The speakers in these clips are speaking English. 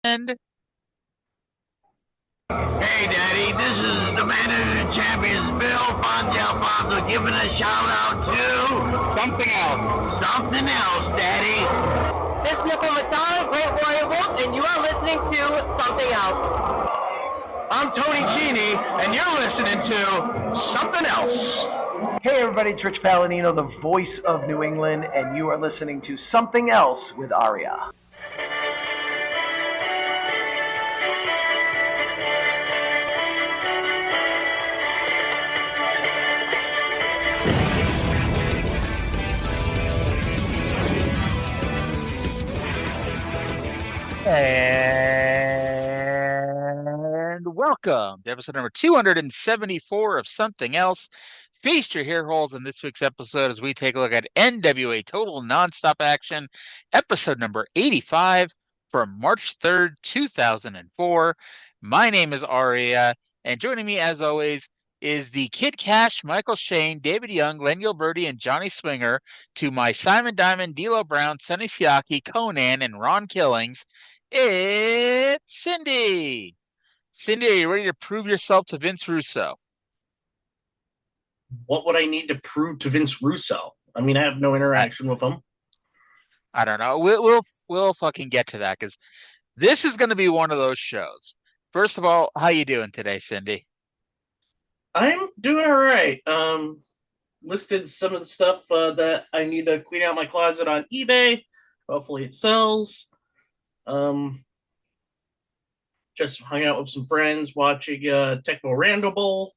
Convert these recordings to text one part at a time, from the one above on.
And Hey, Daddy, this is the man of the champions, Bill Fonzie Alfonso, giving a shout out to something else. Something else, Daddy. This is Nicole Matara, Great Warrior Wolf, and you are listening to Something Else. I'm Tony Cini, and you're listening to something else. Hey everybody, it's Rich Palladino, the voice of New England, and you are listening to Something Else with Arya. And welcome to episode number 274 of Something Else. Feast your hair holes in this week's episode as we take a look at NWA Total Nonstop Action, episode number 85 from March 3rd, 2004. My name is Aria, and joining me as always is the Kid Cash, Michael Shane, David Young, Len Gilberti, and Johnny Swinger, to my Simon Diamond, D'Lo Brown, Sonny Siaki, Conan, and Ron Killings. It's Cyndi. Cyndi, are you ready to prove yourself to Vince Russo? What would I need to prove to Vince Russo? I mean, I have no interaction with him. I don't know. We'll fucking get to that because this is going to be one of those shows. First of all, how you doing today, Cyndi? I'm doing all right. Listed some of the stuff that I need to clean out my closet on eBay. Hopefully it sells. Just hung out with some friends watching Techno Randall Bowl.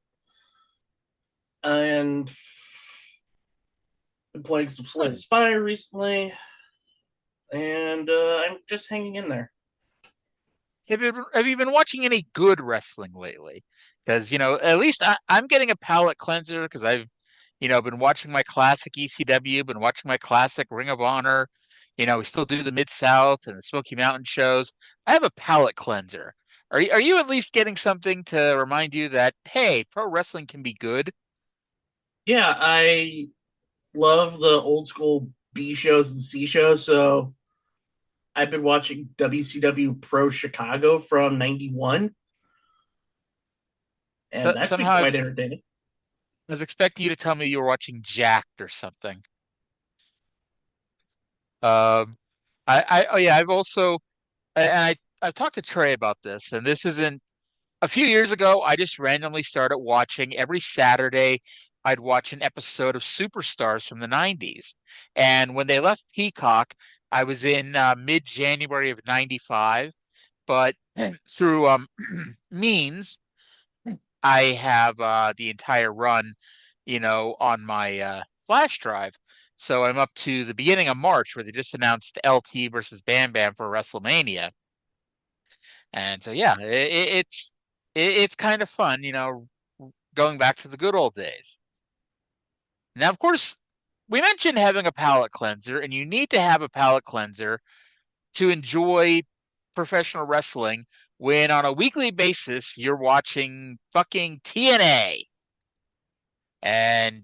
And been playing some Slay Spire recently. And I'm just hanging in there. Have you been watching any good wrestling lately? Because, at least I'm getting a palate cleanser because I've, been watching my classic ECW, been watching my classic Ring of Honor. We still do the Mid-South and the Smoky Mountain shows. I have a palate cleanser. Are you at least getting something to remind you that, hey, pro wrestling can be good? Yeah, I love the old school B shows and C shows, so I've been watching WCW Pro Chicago from '91, and that's been Somehow quite entertaining. I was expecting you to tell me you were watching Jacked or something. Um, oh yeah, I've also, I've talked to Trey about this, and this isn't. A few years ago, I just randomly started watching every Saturday. I'd watch an episode of Superstars from the '90s, and when they left Peacock, I was in mid-January of '95. But through means, I have the entire run, on my flash drive. So I'm up to the beginning of March where they just announced LT versus Bam Bam for WrestleMania. And so yeah, it's kind of fun, going back to the good old days. Now, of course, we mentioned having a palate cleanser, and you need to have a palate cleanser to enjoy professional wrestling when on a weekly basis you're watching fucking TNA. And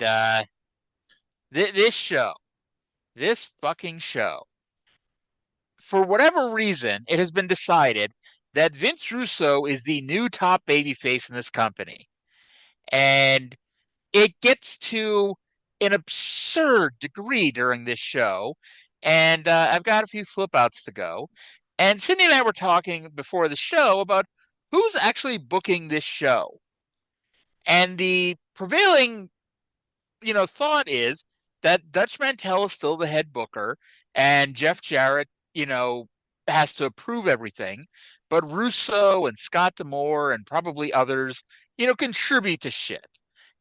this fucking show, for whatever reason, it has been decided that Vince Russo is the new top babyface in this company. And it gets to an absurd degree during this show. And I've got a few flip outs to go. And Cyndi and I were talking before the show about who's actually booking this show. And the prevailing, thought is that Dutch Mantel is still the head booker and Jeff Jarrett, has to approve everything. But Russo and Scott D'Amore and probably others, contribute to shit.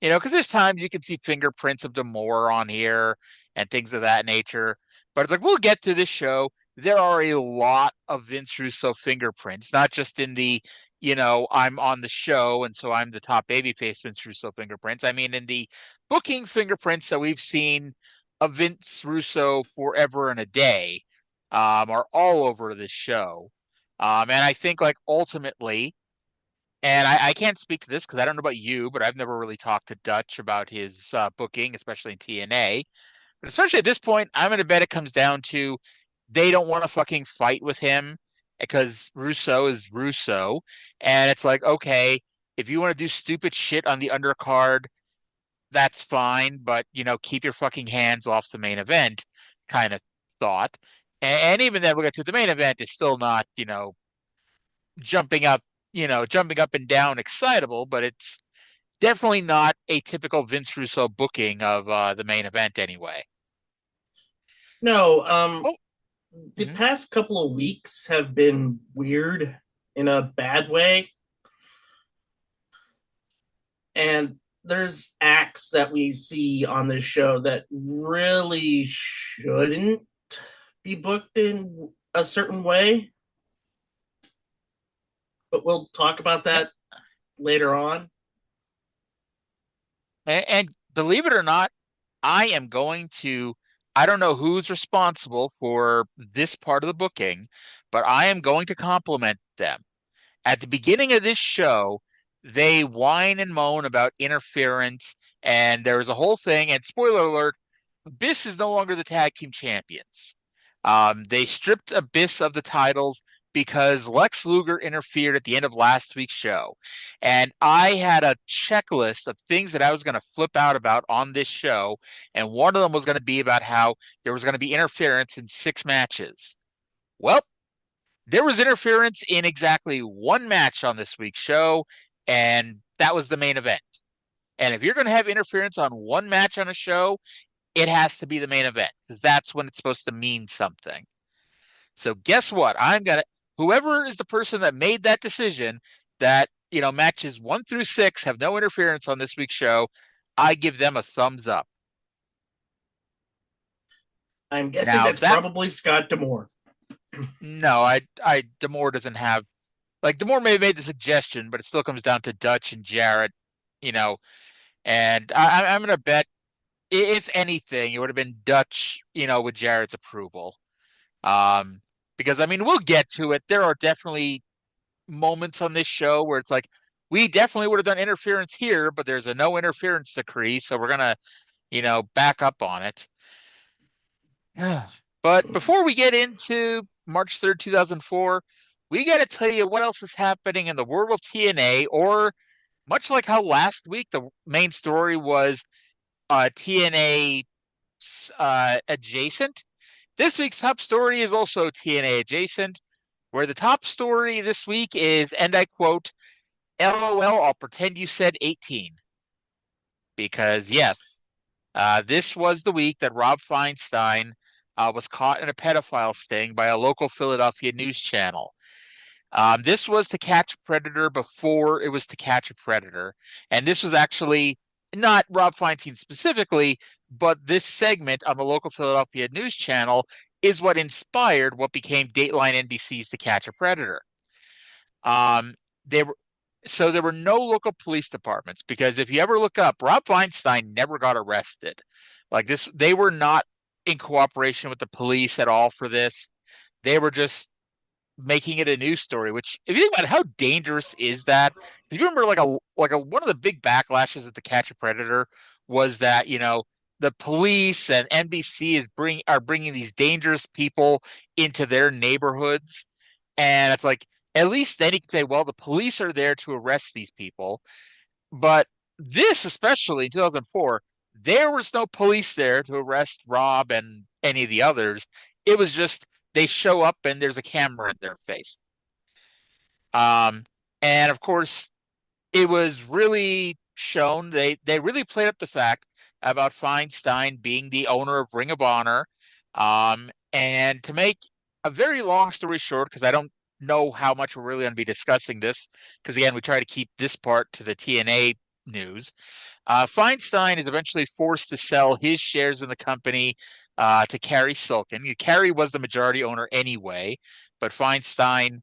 Because there's times you can see fingerprints of D'Amore on here and things of that nature. But it's like, we'll get to this show. There are a lot of Vince Russo fingerprints, not just in the, I'm on the show and so I'm the top babyface Vince Russo fingerprints. I mean, in the booking fingerprints that we've seen of Vince Russo forever and a day are all over this show. And I think, like, ultimately, and I can't speak to this because I don't know about you, but I've never really talked to Dutch about his booking, especially in TNA. But especially at this point, I'm going to bet it comes down to they don't want to fucking fight with him. because Russo is Russo. And it's like, okay, if you want to do stupid shit on the undercard, that's fine, but keep your fucking hands off the main event kind of thought. And even then we'll get to the main event is still not, jumping up, jumping up and down excitable, but it's definitely not a typical Vince Russo booking of the main event anyway. No, Oh, the mhm. past couple of weeks have been weird in a bad way. And there's acts that we see on this show that really shouldn't be booked in a certain way. But we'll talk about And, that later on. and believe it or not, I am going to, I don't know who's responsible for this part of the booking, but I am going to compliment them. At the beginning of this show, they whine and moan about interference, and there was a whole thing. And spoiler alert, Abyss is no longer the tag team champions. They stripped Abyss of the titles because Lex Luger interfered at the end of last week's show. And I had a checklist of things that I was going to flip out about on this show. And one of them was going to be about how there was going to be interference in 6 matches. Well, there was interference in exactly one match on this week's show, and that was the main event. And if you're going to have interference on one match on a show, it has to be the main event because that's when it's supposed to mean something. So guess what? Whoever is the person that made that decision that, matches 1 through 6 have no interference on this week's show, I give them a thumbs up. I'm guessing Now that's that probably Scott D'Amore. no, Demore doesn't have like Demore may have made the suggestion, but it still comes down to Dutch and Jarrett, you know, and I'm gonna bet if anything, it would have been Dutch, with Jarrett's approval. Um, because I mean, we'll get to it. There are definitely moments on this show where it's like, we definitely would have done interference here, but there's a no interference decree, so we're gonna, back up on it. But before we get into March 3rd, 2004, we got to tell you what else is happening in the world of TNA, or much like how last week the main story was TNA adjacent. This week's top story is also TNA adjacent, where the top story this week is, and I quote, LOL, I'll pretend you said 18. Because, yes, this was the week that Rob Feinstein was caught in a pedophile sting by a local Philadelphia news channel. This was To Catch a Predator before it was To Catch a Predator. And this was actually not Rob Feinstein specifically, but this segment on the local Philadelphia news channel is what inspired what became Dateline NBC's To Catch a Predator. Um, they were so there were no local police departments because if you ever look up, Rob Feinstein never got arrested. Like this, they were not in cooperation with the police at all for this. They were just making it a news story, which if you think about it, how dangerous is that? If you remember like a one of the big backlashes at the Catch a Predator was that, the police and NBC are bringing these dangerous people into their neighborhoods. And it's like at least then you can say, well, the police are there to arrest these people. But this, especially in 2004, there was no police there to arrest Rob and any of the others. It was just they show up and there's a camera in their face. Um, and of course, it was really shown they really played up the fact about Feinstein being the owner of Ring of Honor. And to make a very long story short, because I don't know how much we're really going to be discussing this, because again, we try to keep this part to the TNA news. Feinstein is eventually forced to sell his shares in the company to Carrie Silken. Carrie was the majority owner anyway, but Feinstein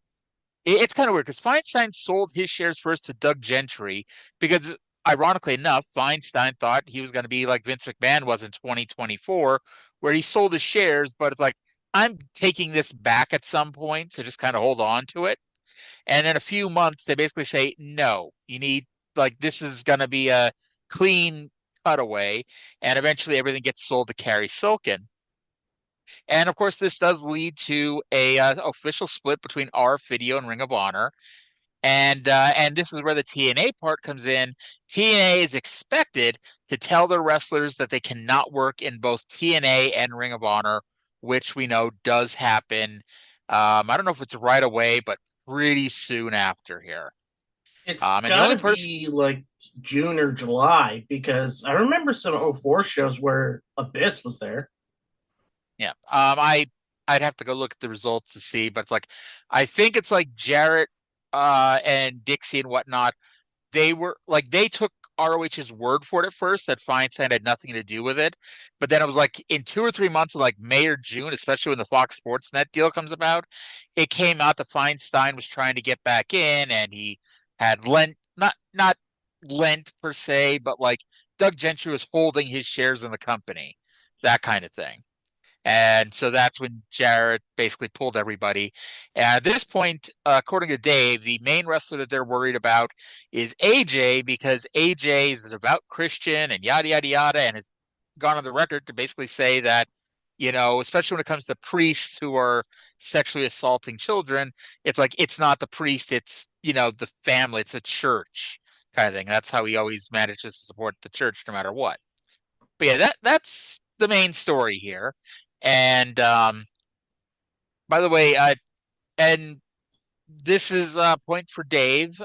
it's kind of weird because Feinstein sold his shares first to Doug Gentry because, ironically enough, Feinstein thought he was going to be like Vince McMahon was in 2024, where he sold his shares, but it's like, I'm taking this back at some point, so just kind of hold on to it. And in a few months, they basically say, no, you need, like, this is going to be a clean cutaway. And eventually everything gets sold to Carrie Silken. And of course, this does lead to a official split between RF Video and Ring of Honor. And this is where the TNA part comes in. TNA is expected to tell their wrestlers that they cannot work in both TNA and Ring of Honor, which we know does happen. I don't know if it's right away, but pretty soon after here. It's And the got only to person, be like June or July because I remember some '04 shows where Abyss was there. yeah, I'd have to go look at the results to see, but it's like I think it's like Jarrett, and Dixie and whatnot. They were like they took ROH's word for it at first that Feinstein had nothing to do with it, but then it was like in 2 or 3 months of like May or June, especially when the Fox Sports Net deal comes about, it came out that Feinstein was trying to get back in, and he had lent not lent per se, but like Doug Gentry was holding his shares in the company, that kind of thing. And so that's when Jarrett basically pulled everybody. And at this point, according to Dave, the main wrestler that they're worried about is AJ because AJ is a devout Christian and yada, yada, yada, and has gone on the record to basically say that, especially when it comes to priests who are sexually assaulting children, it's like it's not the priest, it's, the family, it's a church kind of thing. That's how he always manages to support the church no matter what. But yeah, that's the main story here. And by the way, and this is a point for Dave.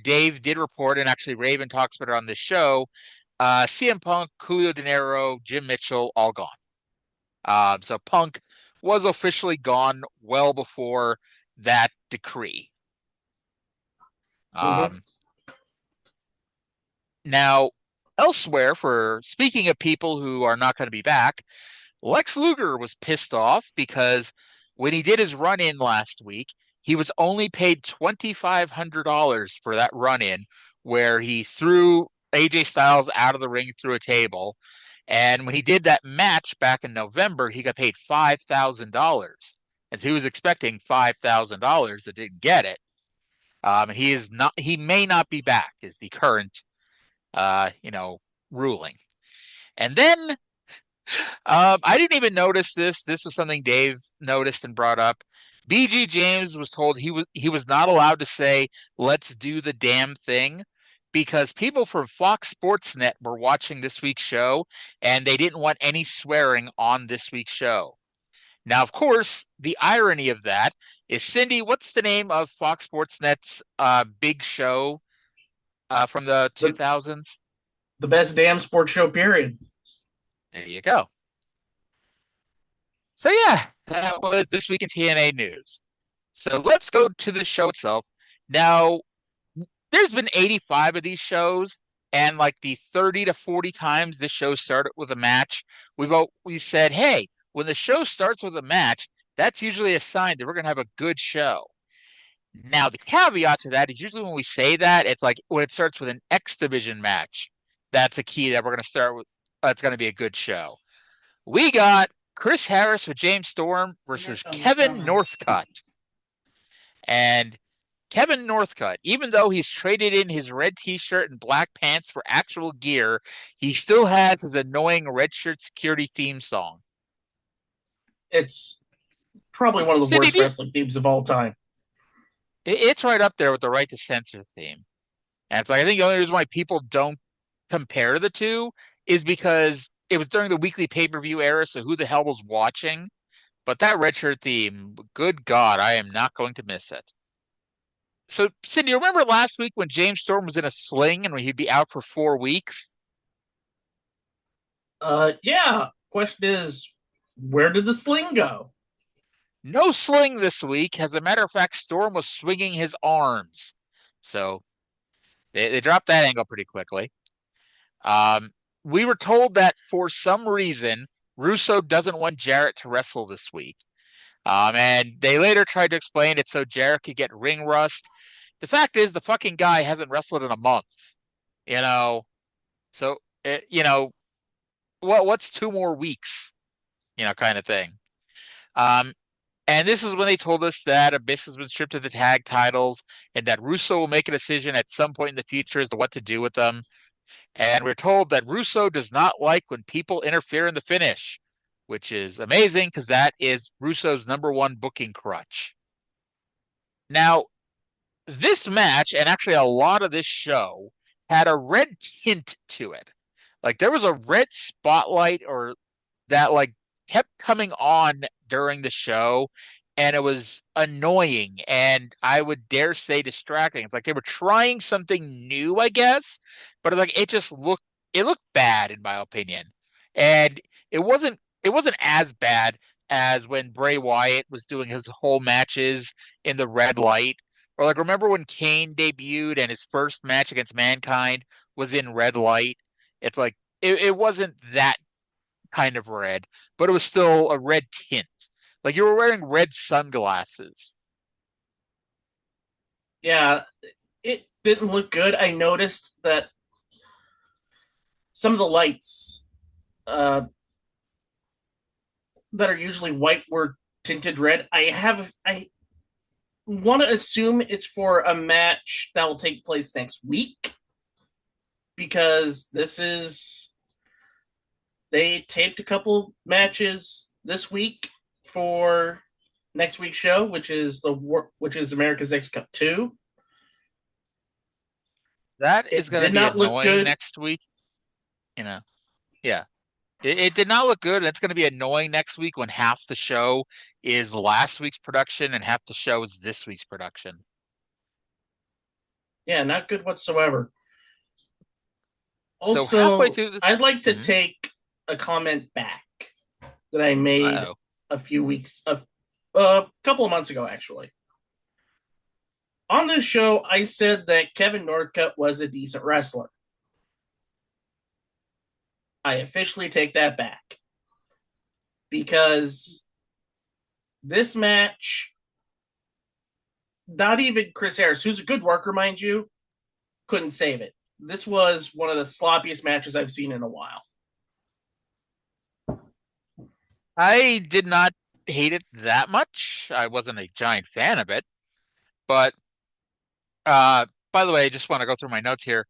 Dave did report, and actually Raven talks about it on this show. CM Punk, Julio De Niro, Jim Mitchell, all gone. So Punk was officially gone well before that decree. Mm-hmm. Now, elsewhere, for speaking of people who are not going to be back, Lex Luger was pissed off because when he did his run in last week, he was only paid $2,500 for that run in, where he threw AJ Styles out of the ring through a table. And when he did that match back in November, he got paid $5,000. And so he was expecting $5,000 that didn't get it. He may not be back, is the current, ruling. And then I didn't even notice this. This was something Dave noticed and brought up. BG James was told he was not allowed to say "let's do the damn thing" because people from Fox Sports Net were watching this week's show and they didn't want any swearing on this week's show. Now, of course, the irony of that is Cyndi. What's the name of Fox Sports Net's big show from the The 2000s? the best damn sports show. Period. There you go. So yeah, that was this week in TNA news. So let's go to the show itself. Now, there's been 85 of these shows, and like the 30 to 40 times this show started with a match, we said, hey, when the show starts with a match, that's usually a sign that we're going to have a good show. Now, the caveat to that is usually when we say that, it's like when it starts with an X Division match, that's a key that we're going to start with. It's going to be a good show. We got Chris Harris with James Storm versus Kevin Northcutt. And Kevin Northcutt, even though he's traded in his red t-shirt and black pants for actual gear, he still has his annoying red shirt security theme song. It's probably one of the worst wrestling themes of all time. It's right up there with the Right to Censor theme. And it's like, I think the only reason why people don't compare the two is because it was during the weekly pay-per-view era, so who the hell was watching? But that red shirt theme, good God, I am not going to miss it. So, Cyndi, you remember last week when James Storm was in a sling and he'd be out for 4 weeks? Yeah. Question is, where did the sling go? No sling this week. As a matter of fact, Storm was swinging his arms. So they dropped that angle pretty quickly. We were told that for some reason, Russo doesn't want Jarrett to wrestle this week. And they later tried to explain it so Jarrett could get ring rust. The fact is, the fucking guy hasn't wrestled in a month. So, what's 2 more weeks? Kind of thing. And this is when they told us that Abyss has been stripped of the tag titles and that Russo will make a decision at some point in the future as to what to do with them. And we're told that Russo does not like when people interfere in the finish. which is amazing because that is Russo's #1 booking crutch. Now, this match and actually a lot of this show had a red tint to it. Like there was a red spotlight or that like kept coming on during the show and it was annoying and I would dare say distracting. It's like they were trying something new, I guess, but like it looked bad in my opinion. And it wasn't as bad as when Bray Wyatt was doing his whole matches in the red light. Or like remember when Kane debuted and his first match against Mankind was in red light? It's like it wasn't that kind of red, but it was still a red tint. Like you were wearing red sunglasses. Yeah, it didn't look good. I noticed that some of the lights uh, that are usually white were tinted red. I want to assume it's for a match that will take place next week because they taped a couple matches this week for next week's show, which is America's Next Cup 2. That is It going to did be not look annoying good. next week. You know, yeah. It did not look good. It's going to be annoying next week when half the show is last week's production and half the show is this week's production. Yeah, not good whatsoever. So halfway Also, through this, I'd like to take a comment back that I made uh-oh. a couple of months ago, actually. On this show, I said that Kevin Northcutt was a decent wrestler. I officially take that back because this match, not even Chris Harris, who's a good worker, mind you, couldn't save it. This was one of the sloppiest matches I've seen in a while. I did not hate it that much. I wasn't a giant fan of it, but by the way, I just want to go through my notes here.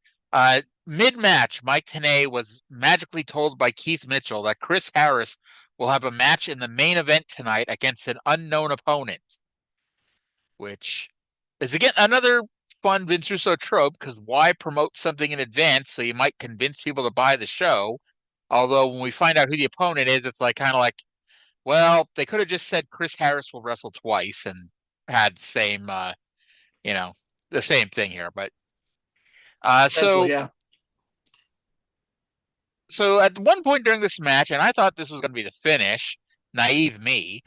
Mid-match, Mike Tenay was magically told by Keith Mitchell that Chris Harris will have a match in the main event tonight against an unknown opponent, which is again another fun Vince Russo trope because why promote something in advance so you might convince people to buy the show? Although when we find out who the opponent is, it's like kind of like, well, they could have just said Chris Harris will wrestle twice and had same you know, the same thing here. But uh Essentially, so yeah. so at one point during this match, and I thought this was going to be the finish, naive me,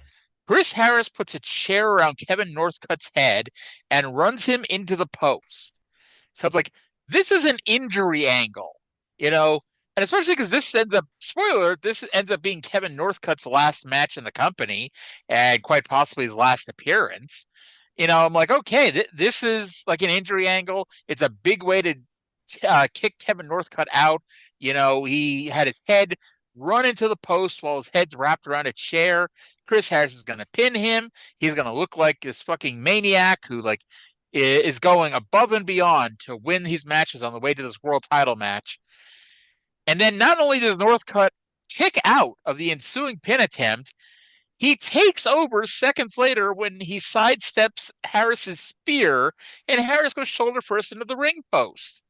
Chris Harris puts a chair around Kevin Northcutt's head and runs him into the post. So it's like, this is an injury angle, you know, and especially because this ends up, spoiler, this ends up being Kevin Northcutt's last match in the company and quite possibly his last appearance. You know, I'm like, okay, this is like an injury angle. It's a big way to kick Kevin Northcutt out. You know, he had his head run into the post while his head's wrapped around a chair. Chris Harris is going to pin him. He's going to look like this fucking maniac who like is going above and beyond to win these matches on the way to this world title match. And then not only does Northcutt kick out of the ensuing pin attempt, he takes over seconds later when he sidesteps Harris's spear, and Harris goes shoulder first into the ring post.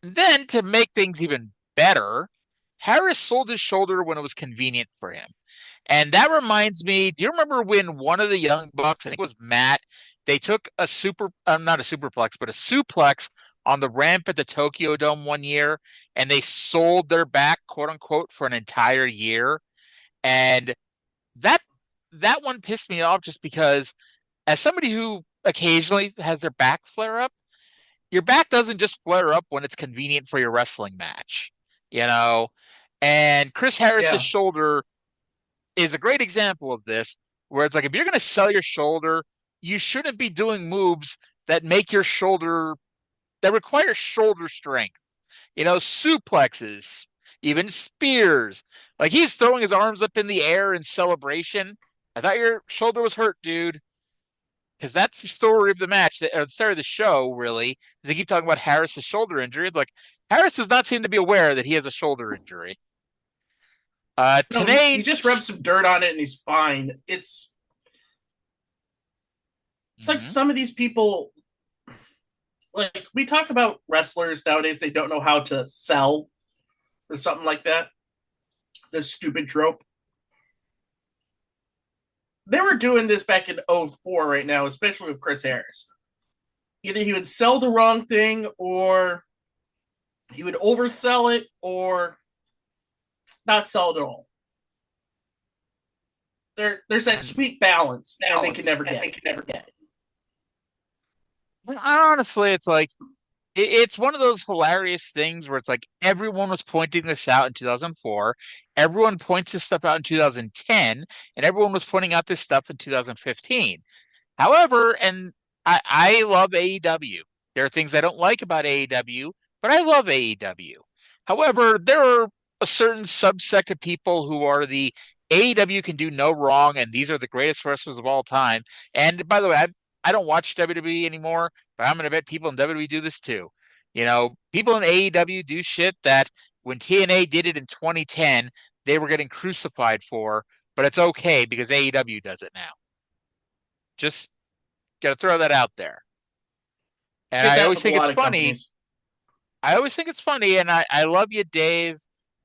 Then, to make things even better, Harris sold his shoulder when it was convenient for him. And that reminds me, do you remember when one of the Young Bucks, I think it was Matt, they took not a superplex, but a suplex on the ramp at the Tokyo Dome one year, and they sold their back, quote unquote, for an entire year. And that that one pissed me off just because as somebody who occasionally has their back flare up, your back doesn't just flare up when it's convenient for your wrestling match, you know? And Chris Harris's Yeah. shoulder is a great example of this, where it's like if you're going to sell your shoulder, you shouldn't be doing moves that make your shoulder that require shoulder strength. You know, suplexes, even spears. Like he's throwing his arms up in the air in celebration. I thought your shoulder was hurt, dude. Because that's the story of the match, or the story of the show, really. They keep talking about Harris's shoulder injury. It's like Harris does not seem to be aware that he has a shoulder injury. No, he Today, just rubs some dirt on it and he's fine. It's like Mhm. some of these people, like we talk about wrestlers nowadays, they don't know how to sell or something like that. This stupid trope. They were doing this back in '04 right now, especially with Chris Harris. Either he would sell the wrong thing or he would oversell it or not sell it at all. There's that And sweet balance, and they can never get it. honestly, it's like it's one of those hilarious things where it's like everyone was pointing this out in 2004, everyone points this stuff out in 2010, and everyone was pointing out this stuff in 2015. However, and I love AEW. There are things I don't like about AEW, but I love AEW. However, there are a certain subsect of people who are the AEW can do no wrong, and these are the greatest wrestlers of all time. And by the way, I don't watch WWE anymore, but I'm going to bet people in WWE do this too. People in AEW do shit that when TNA did it in 2010, they were getting crucified for, but it's okay because AEW does it now. Just got to throw that out there. And Get I that always with a think it's lot of funny. companies. I always think it's funny, and I love you, Dave,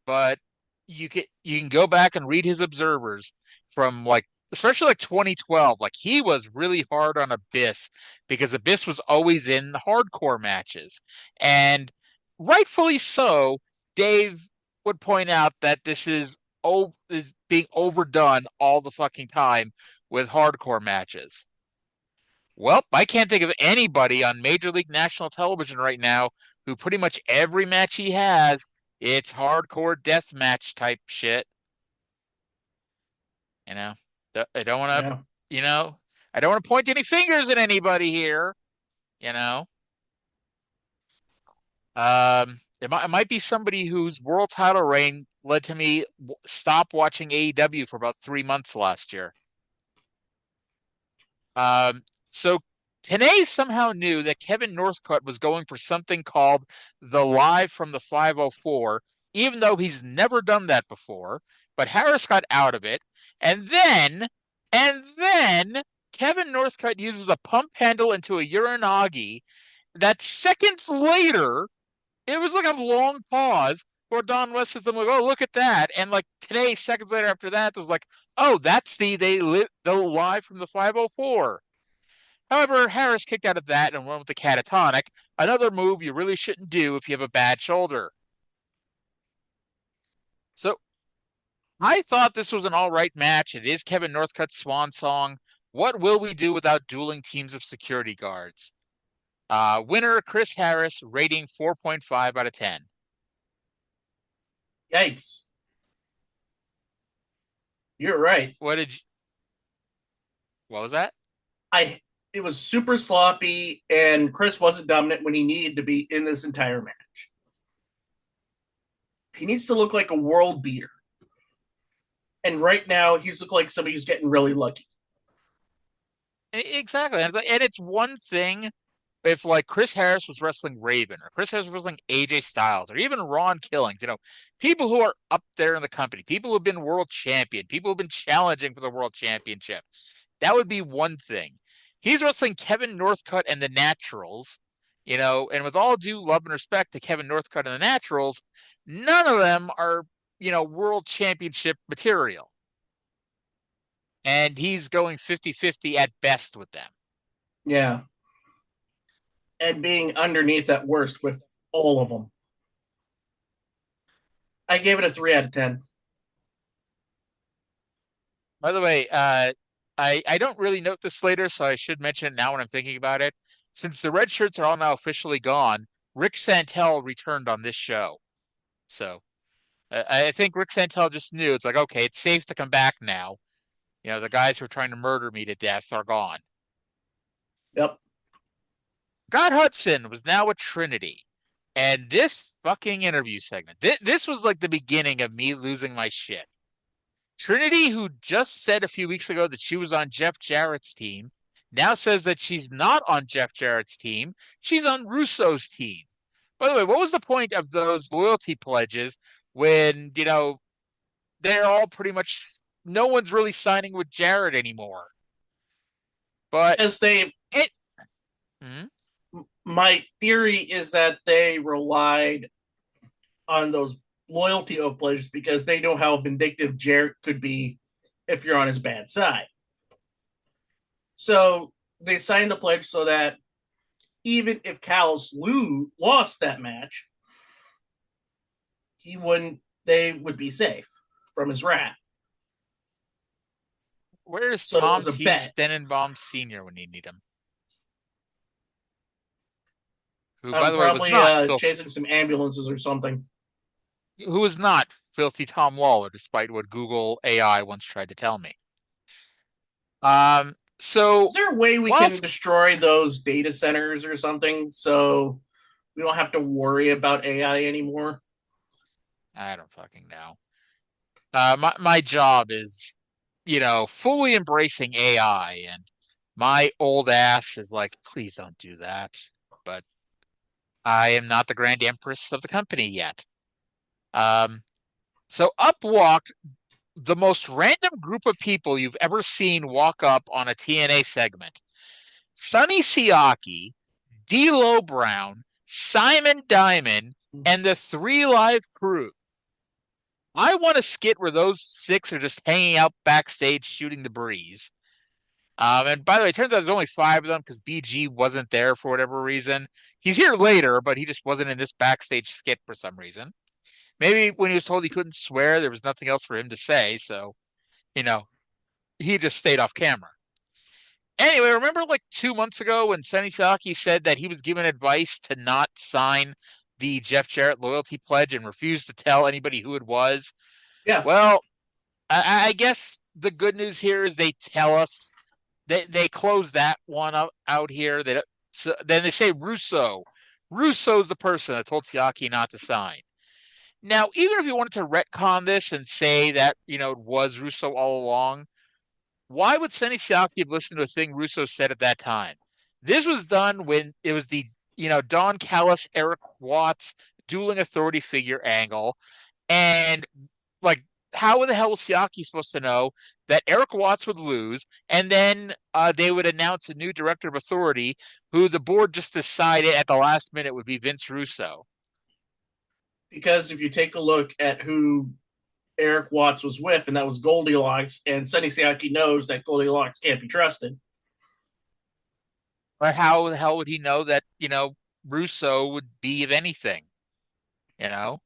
but you can go back and read his observers from like especially like 2012. Like he was really hard on Abyss because Abyss was always in the hardcore matches, and rightfully so. Dave would point out that is being overdone all the fucking time with hardcore matches. Well, I can't think of anybody on Major League National Television right now who pretty much every match he has, it's hardcore death match type shit. You know, I don't want to, Yeah. you know, I don't want to point any fingers at anybody here. You know, it might be somebody whose world title reign led to me stop watching AEW for about 3 months last year. So Tenay somehow knew that Kevin Northcutt was going for something called the Live from the 504, even though he's never done that before. But Harris got out of it. And then Kevin Northcutt uses a pump handle into a uranagi that seconds later, it was like a long pause where Don West says, I'm like, oh, look at that. And like today, seconds later after that, it was like, oh, that's the live from the 504. However, Harris kicked out of that and went with the catatonic, another move you really shouldn't do if you have a bad shoulder. So I thought this was an all right match. It is Kevin Northcutt's swan song. What will we do without dueling teams of security guards? Winner Chris Harris, rating 4.5 out of 10. Yikes. You're right. What was that? I It was super sloppy, and Chris wasn't dominant when he needed to be in this entire match. He needs to look like a world beater. And right now, he's looked like somebody who's getting really lucky. Exactly. And it's one thing if like Chris Harris was wrestling Raven or Chris Harris was wrestling AJ Styles or even Ron Killings, people who are up there in the company, people who've been world champion, people who've been challenging for the world championship. That would be one thing. He's wrestling Kevin Northcutt and the Naturals, and with all due love and respect to Kevin Northcutt and the Naturals, none of them are, world championship material. And he's going 50-50 at best with them. Yeah. And being underneath at worst with all of them. I gave it a 3 out of 10. By the way, I don't really note this later, so I should mention it now when I'm thinking about it. Since the red shirts are all now officially gone, Rick Santel returned on this show. So I think Rick Santel just knew it's like, okay, it's safe to come back now. The guys who are trying to murder me to death are gone. Yep. Scott Hudson was now a Trinity. And this fucking interview segment, this was like the beginning of me losing my shit. Trinity, who just said a few weeks ago that she was on Jeff Jarrett's team, now says that she's not on Jeff Jarrett's team. She's on Russo's team. By the way, what was the point of those loyalty pledges when, they're all pretty much, no one's really signing with Jarrett anymore. But As they, it, hmm? my theory is that they relied on those loyalty of pledges because they know how vindictive Jarrett could be if you're on his bad side. So they signed the pledge so that even if Callis lost that match, they would be safe from his wrath. Where's So it Tom was a T. bet. Stenenbaum Sr. when you need him? Who, by I'm the way, was probably not chasing some ambulances or something. who was not filthy Tom Lawler, despite what Google AI once tried to tell me. So Is there a way we can whilst destroy those data centers or something so we don't have to worry about AI anymore? I don't fucking know. My job is, fully embracing AI, and my old ass is like, please don't do that. But I am not the Grand Empress of the company yet. Um, so up walked the most random group of people you've ever seen walk up on a TNA segment. Sonny Siaki, D'Lo Brown, Simon Diamond, and the Three Live Crew. I want a skit where those six are just hanging out backstage shooting the breeze. And by the way, it turns out there's only five of them because BG wasn't there for whatever reason. He's here later, but he just wasn't in this backstage skit for some reason. Maybe when he was told he couldn't swear, there was nothing else for him to say, so, you know, he just stayed off camera. Anyway, remember like 2 months ago when Sonny Siaki said that he was given advice to not sign the Jeff Jarrett loyalty pledge and refused to tell anybody who it was? Yeah. Well, I guess the good news here is they tell us. They close that one out here. So then they say Russo. Russo's the person that told Siaki not to sign. Now, even if you wanted to retcon this and say that, it was Russo all along, why would Sonny Siaki have listened to a thing Russo said at that time? This was done when it was the, Don Callis, Eric Watts dueling authority figure angle. And like, how the hell was Siaki supposed to know that Eric Watts would lose, and then they would announce a new director of authority who the board just decided at the last minute would be Vince Russo? Because if you take a look at who Eric Watts was with, and that was Goldilocks, and Sonny Siaki knows that Goldilocks can't be trusted. But how the hell would he know that, Russo would be of anything? You know?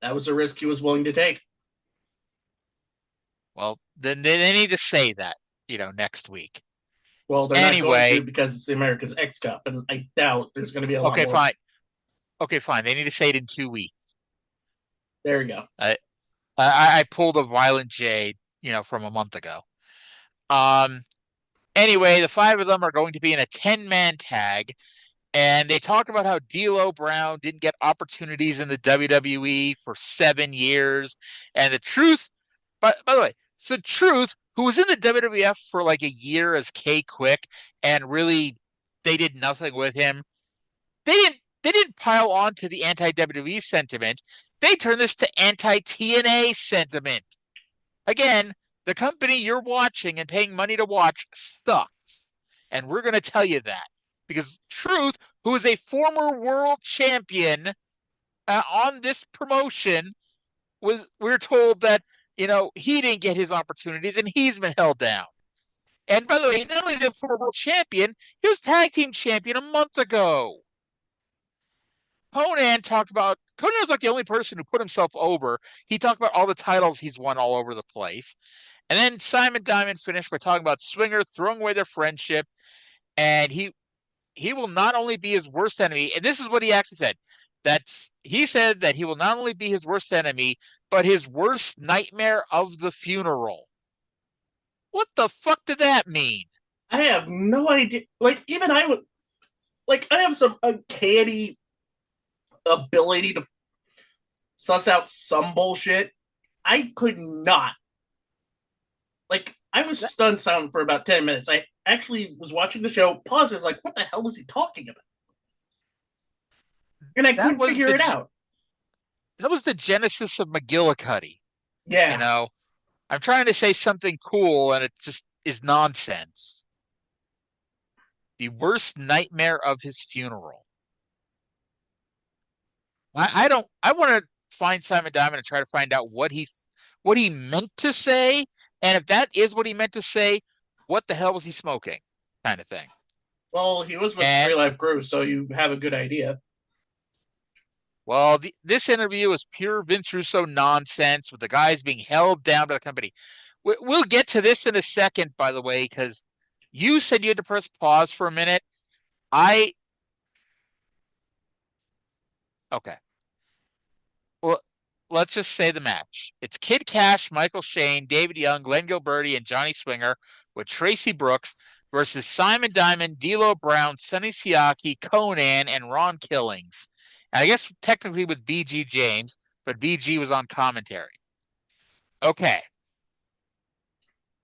That was a risk he was willing to take. Well, then they need to say that, next week. Well, they're not going to Anyway, because it's the America's X Cup, and I doubt there's going to be a lot okay, more. fine. Okay, fine. They need to say it in 2 weeks. There you go. I pulled a Violent J, from a month ago. Anyway, the five of them are going to be in a 10-man tag, and they talked about how D'Lo Brown didn't get opportunities in the WWE for 7 years, and the truth. By the way, it's the truth. Who was in the WWF for like a year as K Quick, and really they did nothing with him. They didn't pile on to the anti WWE sentiment. They turned this to anti TNA sentiment. Again, the company you're watching and paying money to watch sucks. And we're going to tell you that. Because Truth, who is a former world champion on this promotion, we're told that, he didn't get his opportunities and he's been held down. And by the way, not only the former world champion, he was tag team champion a month ago. Conan was like the only person who put himself over. He talked about all the titles he's won all over the place. And then Simon Diamond finished by talking about Swinger throwing away their friendship. And he will not only be his worst enemy, and this is what he actually said. He said that he will not only be his worst enemy, but his worst nightmare of the funeral. What the fuck did that mean? I have no idea. Like, even I would. Like, I have some uncanny ability to suss out some bullshit. I could not. Like, I was stunned silent for about 10 minutes. I actually was watching the show, paused, and was like, what the hell was he talking about? And I couldn't figure it out. That was the genesis of McGillicuddy. You Yeah. know, I'm trying to say something cool and it just is nonsense. The worst nightmare of his funeral. I don't. I want to find Simon Diamond and try to find out what he meant to say, and if that is what he meant to say, what the hell was he smoking, kind of thing. Well, he was with And Three Life Crew, so you have a good idea. well, this interview is pure Vince Russo nonsense with the guys being held down by the company. We'll get to this in a second, by the way, because you said you had to press pause for a minute. I okay. Well, let's just say the match. It's Kid Cash, Michael Shane, David Young, Glenn Gilberti, and Johnny Swinger with Tracy Brooks versus Simon Diamond, D'Lo Brown, Sonny Siaki, Conan, and Ron Killings. And I guess technically with BG James, but BG was on commentary. Okay.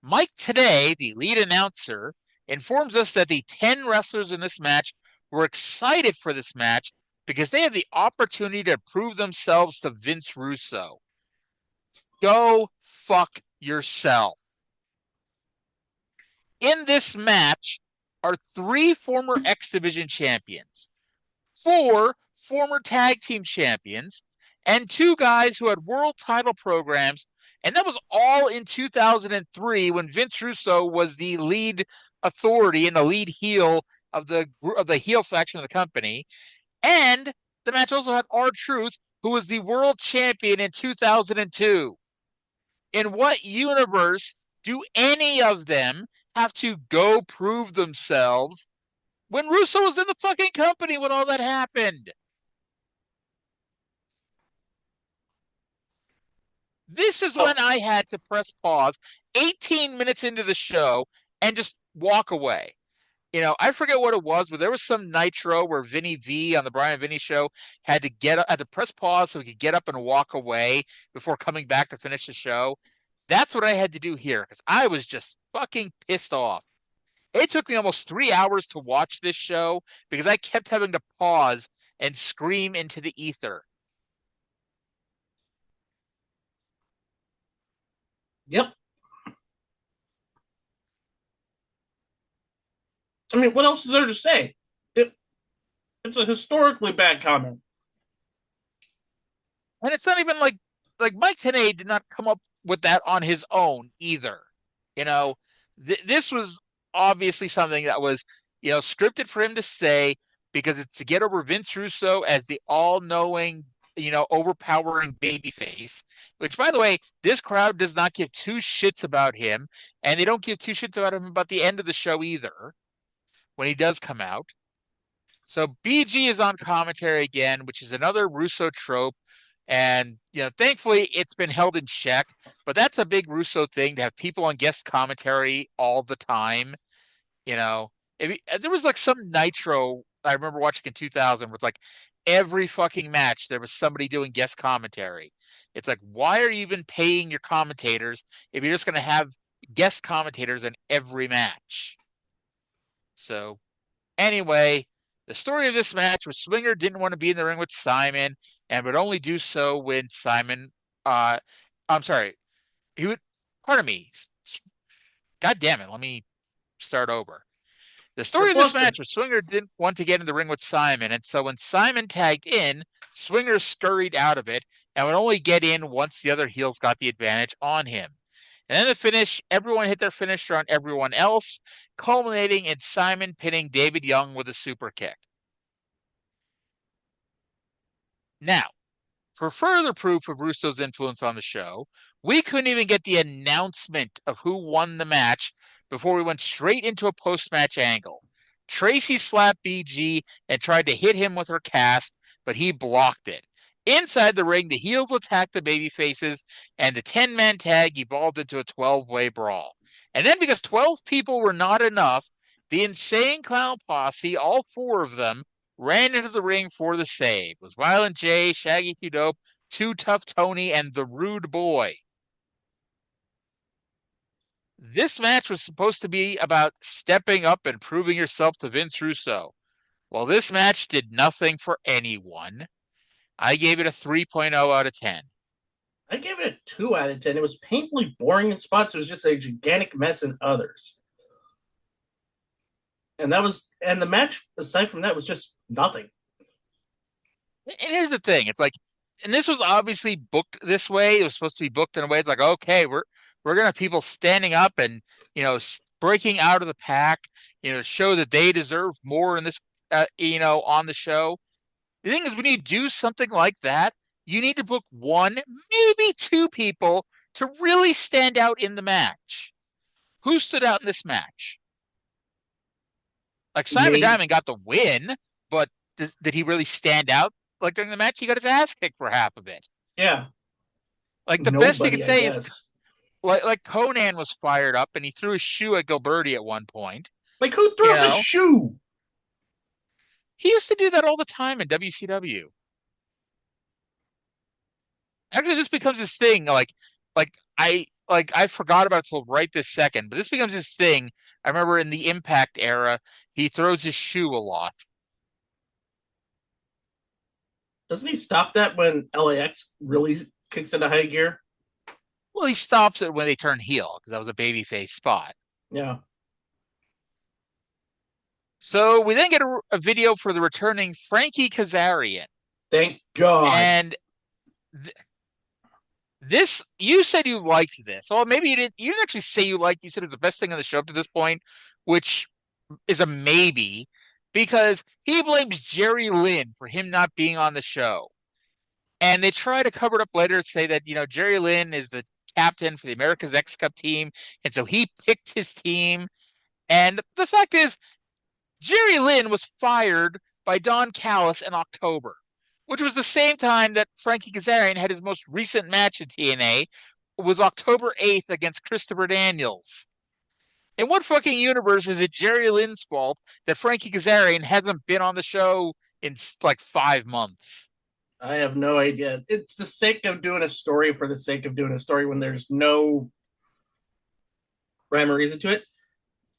Mike Today, the lead announcer, informs us that the 10 wrestlers in this match were excited for this match because they have the opportunity to prove themselves to Vince Russo. Go fuck yourself. In this match are 3 former X Division champions, 4 former tag team champions, and 2 guys who had world title programs. And that was all in 2003 when Vince Russo was the lead authority and the lead heel of the heel faction of the company. And the match also had R-Truth, who was the world champion in 2002. In what universe do any of them have to go prove themselves when Russo was in the fucking company when all that happened? This is Oh, when I had to press pause 18 minutes into the show and just walk away. I forget what it was, but there was some Nitro where Vinny V on the Brian Vinny show had to press pause so he could get up and walk away before coming back to finish the show. That's what I had to do here because I was just fucking pissed off. It took me almost 3 hours to watch this show because I kept having to pause and scream into the ether. yep. I mean, what else is there to say? It's a historically bad comment. And it's not even like Mike Tenay did not come up with that on his own either. You know, this was obviously something that was scripted for him to say because it's to get over Vince Russo as the all-knowing, overpowering babyface. Which, by the way, this crowd does not give 2 shits about him, and they don't give 2 shits about him about the end of the show either when he does come out. So BG is on commentary again, which is another Russo trope. And, thankfully it's been held in check, but that's a big Russo thing to have people on guest commentary all the time. You know, there was like some Nitro I remember watching in 2000 with like every fucking match there was somebody doing guest commentary. It's like, why are you even paying your commentators if you're just going to have guest commentators in every match? So anyway, the story of this match was Swinger didn't want to be in the ring with Simon and would only do so when Simon, uh, I'm sorry, he would, pardon me, God damn it, let me start over. The You're story of this match flustered. was Swinger didn't want to get in the ring with Simon, and so when Simon tagged in, Swinger scurried out of it and would only get in once the other heels got the advantage on him. And then the finish, everyone hit their finisher on everyone else, culminating in Simon pinning David Young with a super kick. Now, for further proof of Russo's influence on the show, we couldn't even get the announcement of who won the match before we went straight into a post-match angle. Tracy slapped BG and tried to hit him with her cast, but he blocked it. Inside the ring, the heels attacked the babyfaces, and the 10-man tag evolved into a 12-way brawl. And then because 12 people were not enough, the Insane Clown Posse, all 4 of them, ran into the ring for the save. It was Violent J, Shaggy 2 Dope, Too Tough Tony, and the Rude Boy. This match was supposed to be about stepping up and proving yourself to Vince Russo. Well, this match did nothing for anyone. I gave it a 3.0 out of 10. I gave it a 2 out of 10. It was painfully boring in spots. It was just a gigantic mess in others. And the match aside from that was just nothing. And here's the thing, it's like, and this was obviously booked this way. It was supposed to be booked in a way. It's like, okay, we're gonna have people standing up and breaking out of the pack, show that they deserve more in this, on the show. The thing is, when you do something like that, you need to book one, maybe two people to really stand out in the match. Who stood out in this match? Like Simon Maybe, Diamond got the win, but did he really stand out? Like during the match, he got his ass kicked for half of it. yeah, Like the best you could nobody, I say is guess. like Conan was fired up and he threw a shoe at Gilberti at one point. Like, who You throws a know, shoe? he used to do that all the time in WCW. Actually, this becomes his thing. I forgot about it till right this second, but this becomes his thing. I remember in the Impact era, he throws his shoe a lot. Doesn't he stop that when LAX really kicks into high gear? Well, he stops it when they turn heel because that was a babyface spot. Yeah. So we then get a video for the returning Frankie Kazarian, Thank God. and th this you said you liked this. Well, maybe you didn't. You didn't actually say you liked. You said it was the best thing on the show up to this point, which is a maybe because he blames Jerry Lynn for him not being on the show. And they try to cover it up later and say that, Jerry Lynn is the captain for the America's X Cup team. And so he picked his team. And the fact is, Jerry Lynn was fired by Don Callis in October, which was the same time that Frankie Kazarian had his most recent match in TNA. It was October 8th against Christopher Daniels. In what fucking universe is it Jerry Lynn's fault that Frankie Kazarian hasn't been on the show in like 5 months? I have no idea. It's the sake of doing a story for the sake of doing a story when there's no rhyme or reason to it.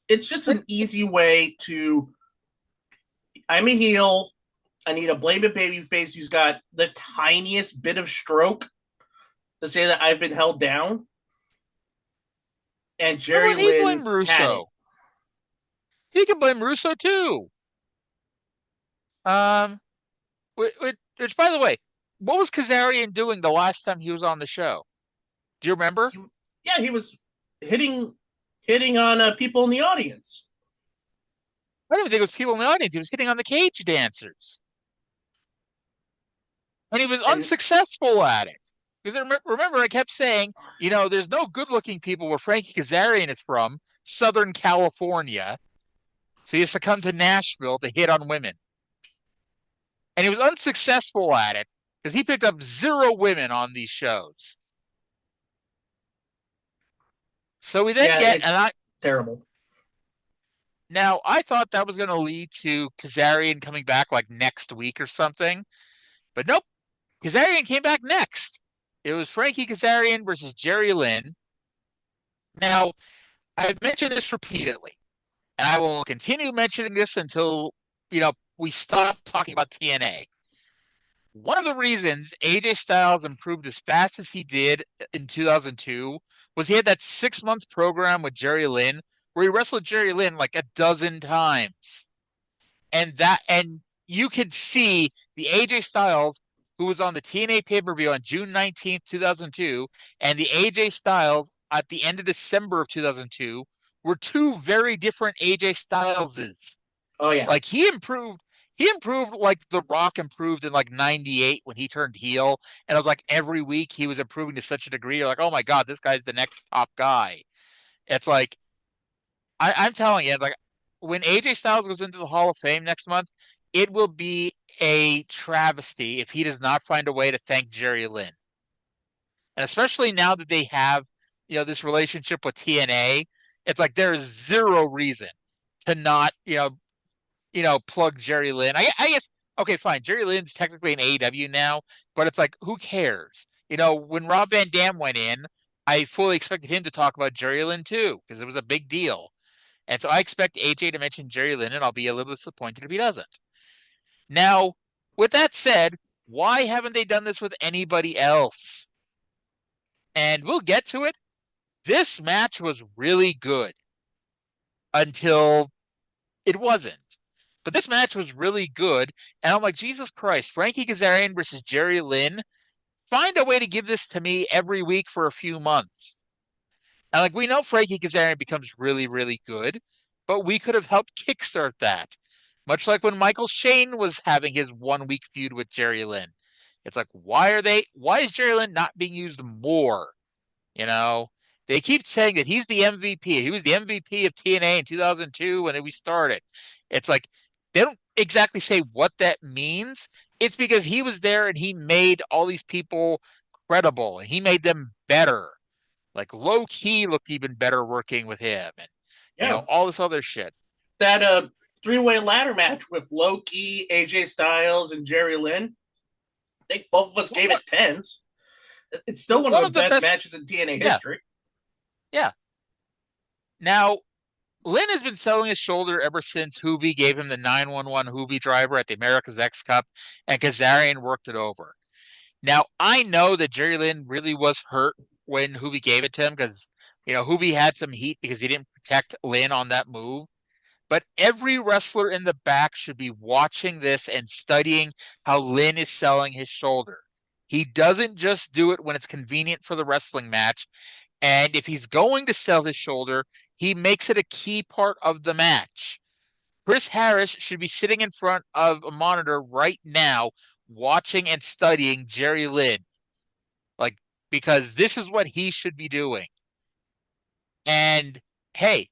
It's just an easy way to. I'm a heel. I need a blame it babyface who's got the tiniest bit of stroke to say that I've been held down. And Jerry He Lynn blamed had it. Russo. He can blame Russo too. Um, which, by the way, what was Kazarian doing the last time he was on the show? Do you remember? Yeah, he was hitting on people in the audience. I don't even think it was people in the audience. He was hitting on the cage dancers. And he was And unsuccessful at it. Because remember, I kept saying, there's no good looking people where Frankie Kazarian is from, Southern California. So he has to come to Nashville to hit on women. And he was unsuccessful at it because he picked up 0 women on these shows. So we then yeah, it's terrible. Now I thought that was going to lead to Kazarian coming back like next week or something, but nope. Kazarian came back next. It was Frankie Kazarian versus Jerry Lynn. Now, I've mentioned this repeatedly, and I will continue mentioning this until, we stop talking about TNA. One of the reasons AJ Styles improved as fast as he did in 2002 was he had that 6 month program with Jerry Lynn where he wrestled Jerry Lynn like a dozen times. And you could see the AJ Styles who was on the TNA pay-per-view on June 19th, 2002, and the AJ Styles at the end of December of 2002 were two very different AJ Styleses. Oh yeah. Like he improved like The Rock improved in like 98 when he turned heel. And it was like every week he was improving to such a degree. You're like, oh my God, this guy's the next top guy. It's like, I'm telling you, it's like when AJ Styles goes into the Hall of Fame next month, it will be a travesty if he does not find a way to thank Jerry Lynn. And especially now that they have, this relationship with TNA, it's like there is 0 reason to not, plug Jerry Lynn. I guess, okay, fine. Jerry Lynn's technically in AEW now, but it's like, who cares? When Rob Van Dam went in, I fully expected him to talk about Jerry Lynn too, because it was a big deal. And so I expect AJ to mention Jerry Lynn, and I'll be a little disappointed if he doesn't. Now, with that said, why haven't they done this with anybody else? And we'll get to it. This match was really good until it wasn't. But this match was really good. And I'm like, Jesus Christ, Frankie Kazarian versus Jerry Lynn. Find a way to give this to me every week for a few months. And like, we know Frankie Kazarian becomes really, really good, but we could have helped kickstart that. Much like when Michael Shane was having his 1 week feud with Jerry Lynn. It's like, why is Jerry Lynn not being used more? You know, they keep saying that he's the MVP. He was the MVP of TNA in 2002 when we started. It's like they don't exactly say what that means. It's because he was there and he made all these people credible and he made them better. Like Low Key looked even better working with him and Yeah, all this other shit. that three-way ladder match with Low Key, AJ Styles, and Jerry Lynn. I think both of us gave it tens. It's still one of the best matches in TNA history. Yeah. Now, Lynn has been selling his shoulder ever since Hoovy gave him the 911 Hoovy driver at the America's X Cup, and Kazarian worked it over. Now, I know that Jerry Lynn really was hurt when Hoovy gave it to him because, Hoovy had some heat because he didn't protect Lynn on that move. But every wrestler in the back should be watching this and studying how Lynn is selling his shoulder. He doesn't just do it when it's convenient for the wrestling match. And if he's going to sell his shoulder, he makes it a key part of the match. Chris Harris should be sitting in front of a monitor right now, watching and studying Jerry Lynn. Because this is what he should be doing. And hey,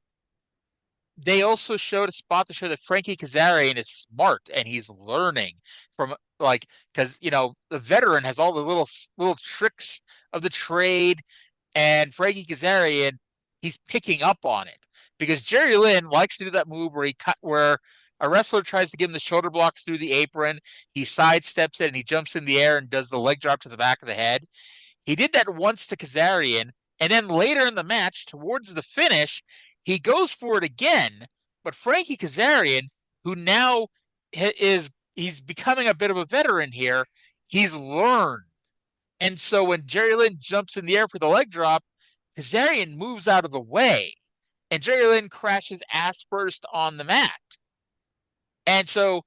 they also showed a spot to show that Frankie Kazarian is smart and he's learning from because the veteran has all the little tricks of the trade, and Frankie Kazarian, he's picking up on it because Jerry Lynn likes to do that move where a wrestler tries to give him the shoulder blocks through the apron, he sidesteps it and he jumps in the air and does the leg drop to the back of the head. He did that once to Kazarian, and then later in the match, towards the finish, he goes for it again. But Frankie Kazarian, who now he's becoming a bit of a veteran here, he's learned. And so when Jerry Lynn jumps in the air for the leg drop, Kazarian moves out of the way, and Jerry Lynn crashes ass first on the mat. And so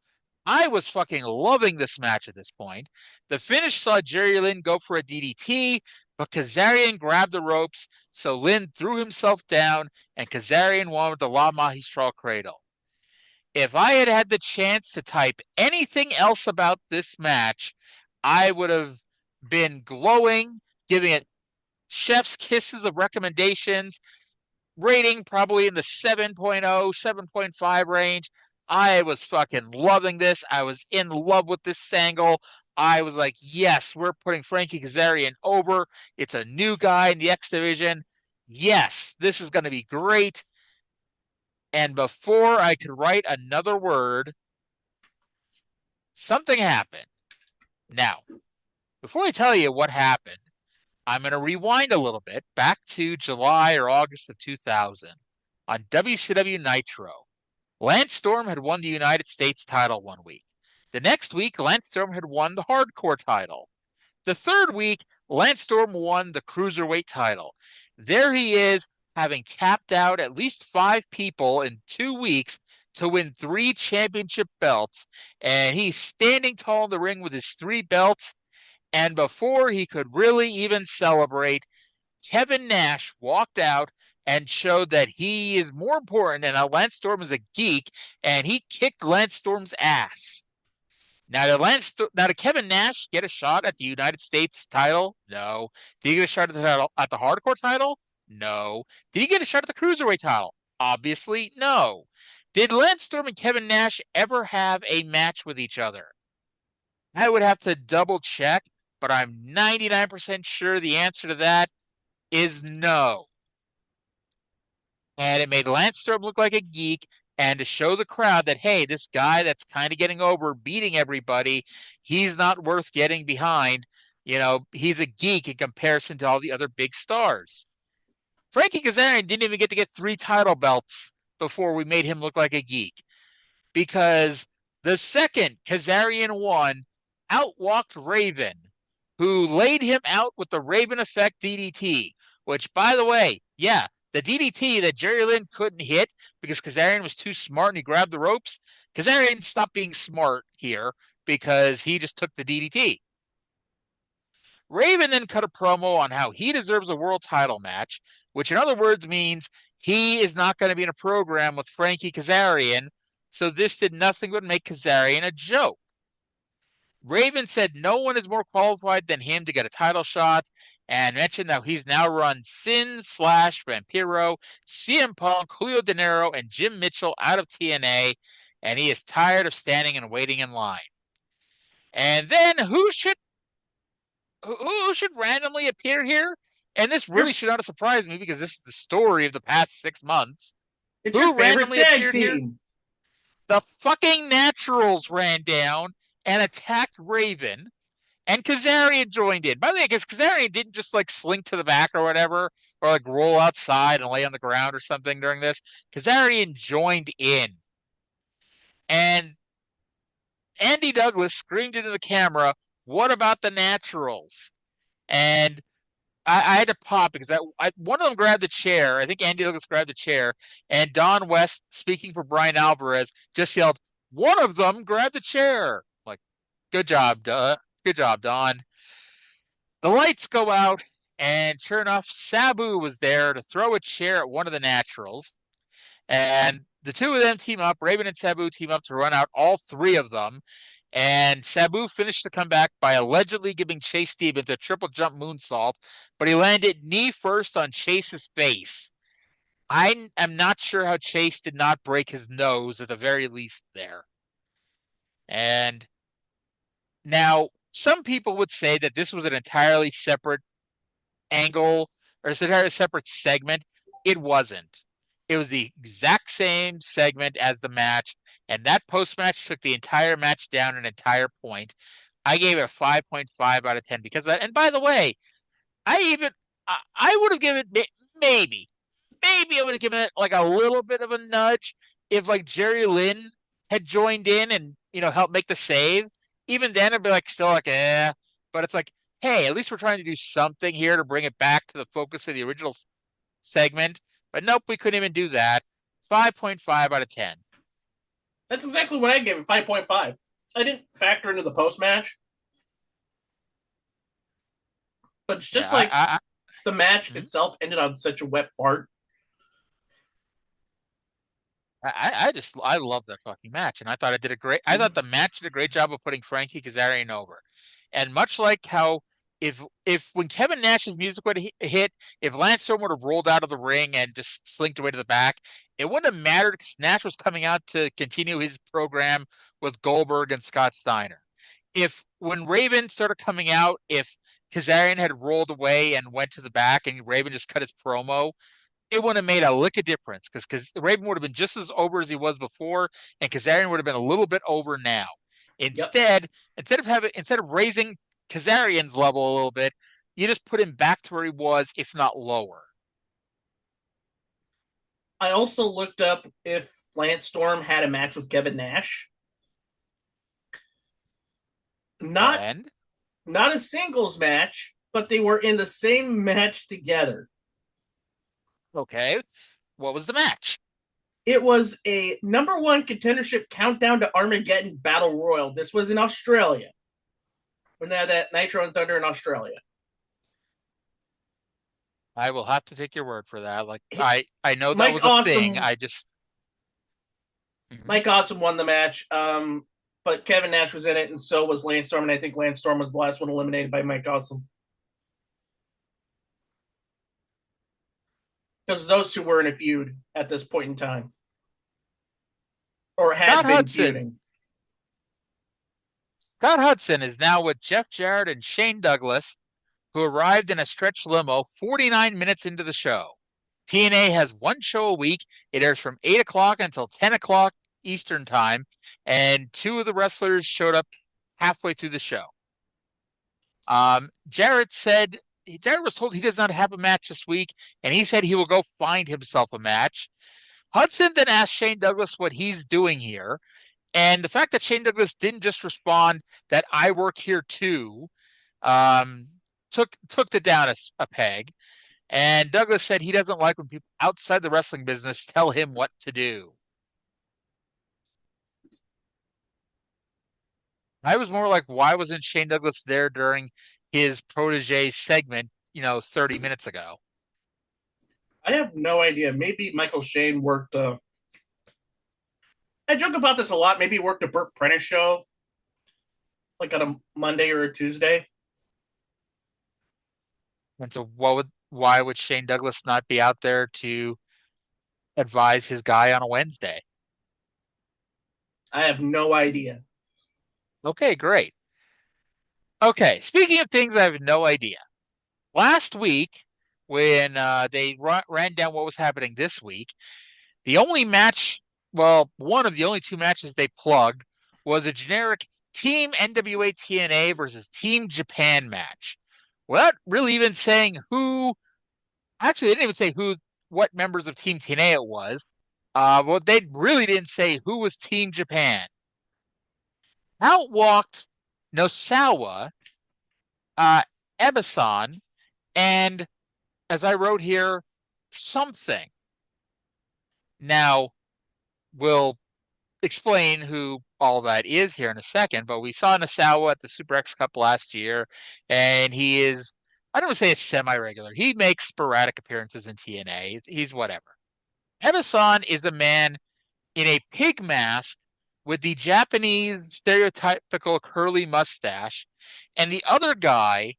I was fucking loving this match at this point. The finish saw Jerry Lynn go for a DDT, but Kazarian grabbed the ropes, so Lynn threw himself down, and Kazarian won with the La Magistral Cradle. If I had had the chance to type anything else about this match, I would have been glowing, giving it chef's kisses of recommendations, rating probably in the 7.0, 7.5 range. I was fucking loving this. I was in love with this angle. I was like, yes, we're putting Frankie Kazarian over. It's a new guy in the X Division. Yes, this is going to be great. And before I could write another word, something happened. Now, before I tell you what happened, I'm going to rewind a little bit back to July or August of 2000 on WCW Nitro. Lance Storm had won the United States title 1 week. The next week, Lance Storm had won the Hardcore title. The third week, Lance Storm won the Cruiserweight title. There he is, having tapped out at least 5 people in 2 weeks to win 3 championship belts, and he's standing tall in the ring with his 3 belts, and before he could really even celebrate, Kevin Nash walked out and showed that he is more important and how Lance Storm is a geek, and he kicked Lance Storm's ass. Now, did Kevin Nash get a shot at the United States title? No. Did he get a shot at the Hardcore title? No. Did he get a shot at the Cruiserweight title? Obviously, no. Did Lance Storm and Kevin Nash ever have a match with each other? I would have to double check, but I'm 99% sure the answer to that is no. And it made Lance Storm look like a geek, and to show the crowd that, hey, this guy that's kind of getting over, beating everybody, he's not worth getting behind. He's a geek in comparison to all the other big stars. Frankie Kazarian didn't even get to get 3 title belts before we made him look like a geek. Because the second Kazarian won, outwalked Raven, who laid him out with the Raven Effect DDT, which, by the way, yeah, the DDT that Jerry Lynn couldn't hit because Kazarian was too smart and he grabbed the ropes. Kazarian stopped being smart here because he just took the DDT. Raven then cut a promo on how he deserves a world title match, which in other words means he is not going to be in a program with Frankie Kazarian, so this did nothing but make Kazarian a joke. Raven said no one is more qualified than him to get a title shot and mentioned how he's now run Sin, Slash, Vampiro, CM Punk, Julio De Niro, and Jim Mitchell out of TNA, and he is tired of standing and waiting in line. And then who should randomly appear here? And this really should not have surprised me because this is the story of the past 6 months. It's your favorite tag team. Here? The fucking Naturals ran down and attacked Raven, and Kazarian joined in. By the way, I guess Kazarian didn't just like slink to the back or whatever, or like roll outside and lay on the ground or something during this. Kazarian joined in. And Andy Douglas screamed into the camera, "What about the Naturals?" And I had to pop because one of them grabbed a chair. I think Andy Douglas grabbed a chair, and Don West, speaking for Brian Alvarez, just yelled, "One of them grabbed a chair." Like, good job, good job, Don. The lights go out, and sure enough, Sabu was there to throw a chair at one of the Naturals. And the two of them team up. Raven and Sabu team up to run out all three of them. And Sabu finished the comeback by allegedly giving Chase Stevens a triple jump moonsault, but he landed knee first on Chase's face. I am not sure how Chase did not break his nose at the very least there. And now some people would say that this was an entirely separate angle or an entirely separate segment. It wasn't. It was the exact same segment as the match, and that post-match took the entire match down an entire point. I gave it a 5.5 out of 10 because of that. And by the way, I would have given it maybe I would have given it like a little bit of a nudge if like Jerry Lynn had joined in and, helped make the save. Even then it'd be like still like, but it's like, hey, at least we're trying to do something here to bring it back to the focus of the original segment. But nope, we couldn't even do that. 5.5 out of 10. That's exactly what I gave it, 5.5. I didn't factor into the post-match. But it's just the match itself ended on such a wet fart. I love that fucking match, and I thought I thought the match did a great job of putting Frankie Kazarian over. And much like how if when Kevin Nash's music would hit, if Lance Storm would have rolled out of the ring and just slinked away to the back, it wouldn't have mattered because Nash was coming out to continue his program with Goldberg and Scott Steiner. If when Raven started coming out, if Kazarian had rolled away and went to the back and Raven just cut his promo, it wouldn't have made a lick of difference because Raven would have been just as over as he was before, and Kazarian would have been a little bit over now. Instead of raising Kazarian's level a little bit, you just put him back to where he was, if not lower. I also looked up if Lance Storm had a match with Kevin Nash. Not a singles match, but they were in the same match together. Okay. What was the match? It was a number one contendership countdown to Armageddon Battle Royal. This was in Australia. When they had that Nitro and Thunder in Australia. I will have to take your word for that. Like I know that was a thing. I just Mike Awesome won the match. But Kevin Nash was in it, and so was Lance Storm, and I think Lance Storm was the last one eliminated by Mike Awesome. Because those two were in a feud at this point in time. Or had been feuding. Scott Hudson is now with Jeff Jarrett and Shane Douglas, who arrived in a stretch limo 49 minutes into the show. TNA has one show a week. It airs from 8 o'clock until 10 o'clock Eastern time, and two of the wrestlers showed up halfway through the show. Jarrett was told he does not have a match this week, and he said he will go find himself a match. Hudson then asked Shane Douglas what he's doing here, and the fact that Shane Douglas didn't just respond that I work here too um, took it down a peg. And Douglas said he doesn't like when people outside the wrestling business tell him what to do. I was more like, why wasn't Shane Douglas there during his protege segment, 30 minutes ago? I have no idea. Maybe Michael Shane worked. I joke about this a lot. Maybe he worked a Burt Prentice show, like on a Monday or a Tuesday. And so why would Shane Douglas not be out there to advise his guy on a Wednesday? I have no idea. Okay, great. Okay, speaking of things I have no idea. Last week, when they ran down what was happening this week, the only match, well, one of the only two matches they plugged was a generic Team NWA TNA versus Team Japan match. Without really even saying who, actually, they didn't even say what members of Team TNA it was. Well, they really didn't say who was Team Japan. Out walked Nosawa, uh, Ebasan, and as I wrote here, something. Now, we'll explain who all that is here in a second, but we saw Nosawa at the Super X Cup last year, and he is, I don't want to say a semi-regular. He makes sporadic appearances in TNA. He's whatever. Emerson is a man in a pig mask with the Japanese stereotypical curly mustache, and the other guy,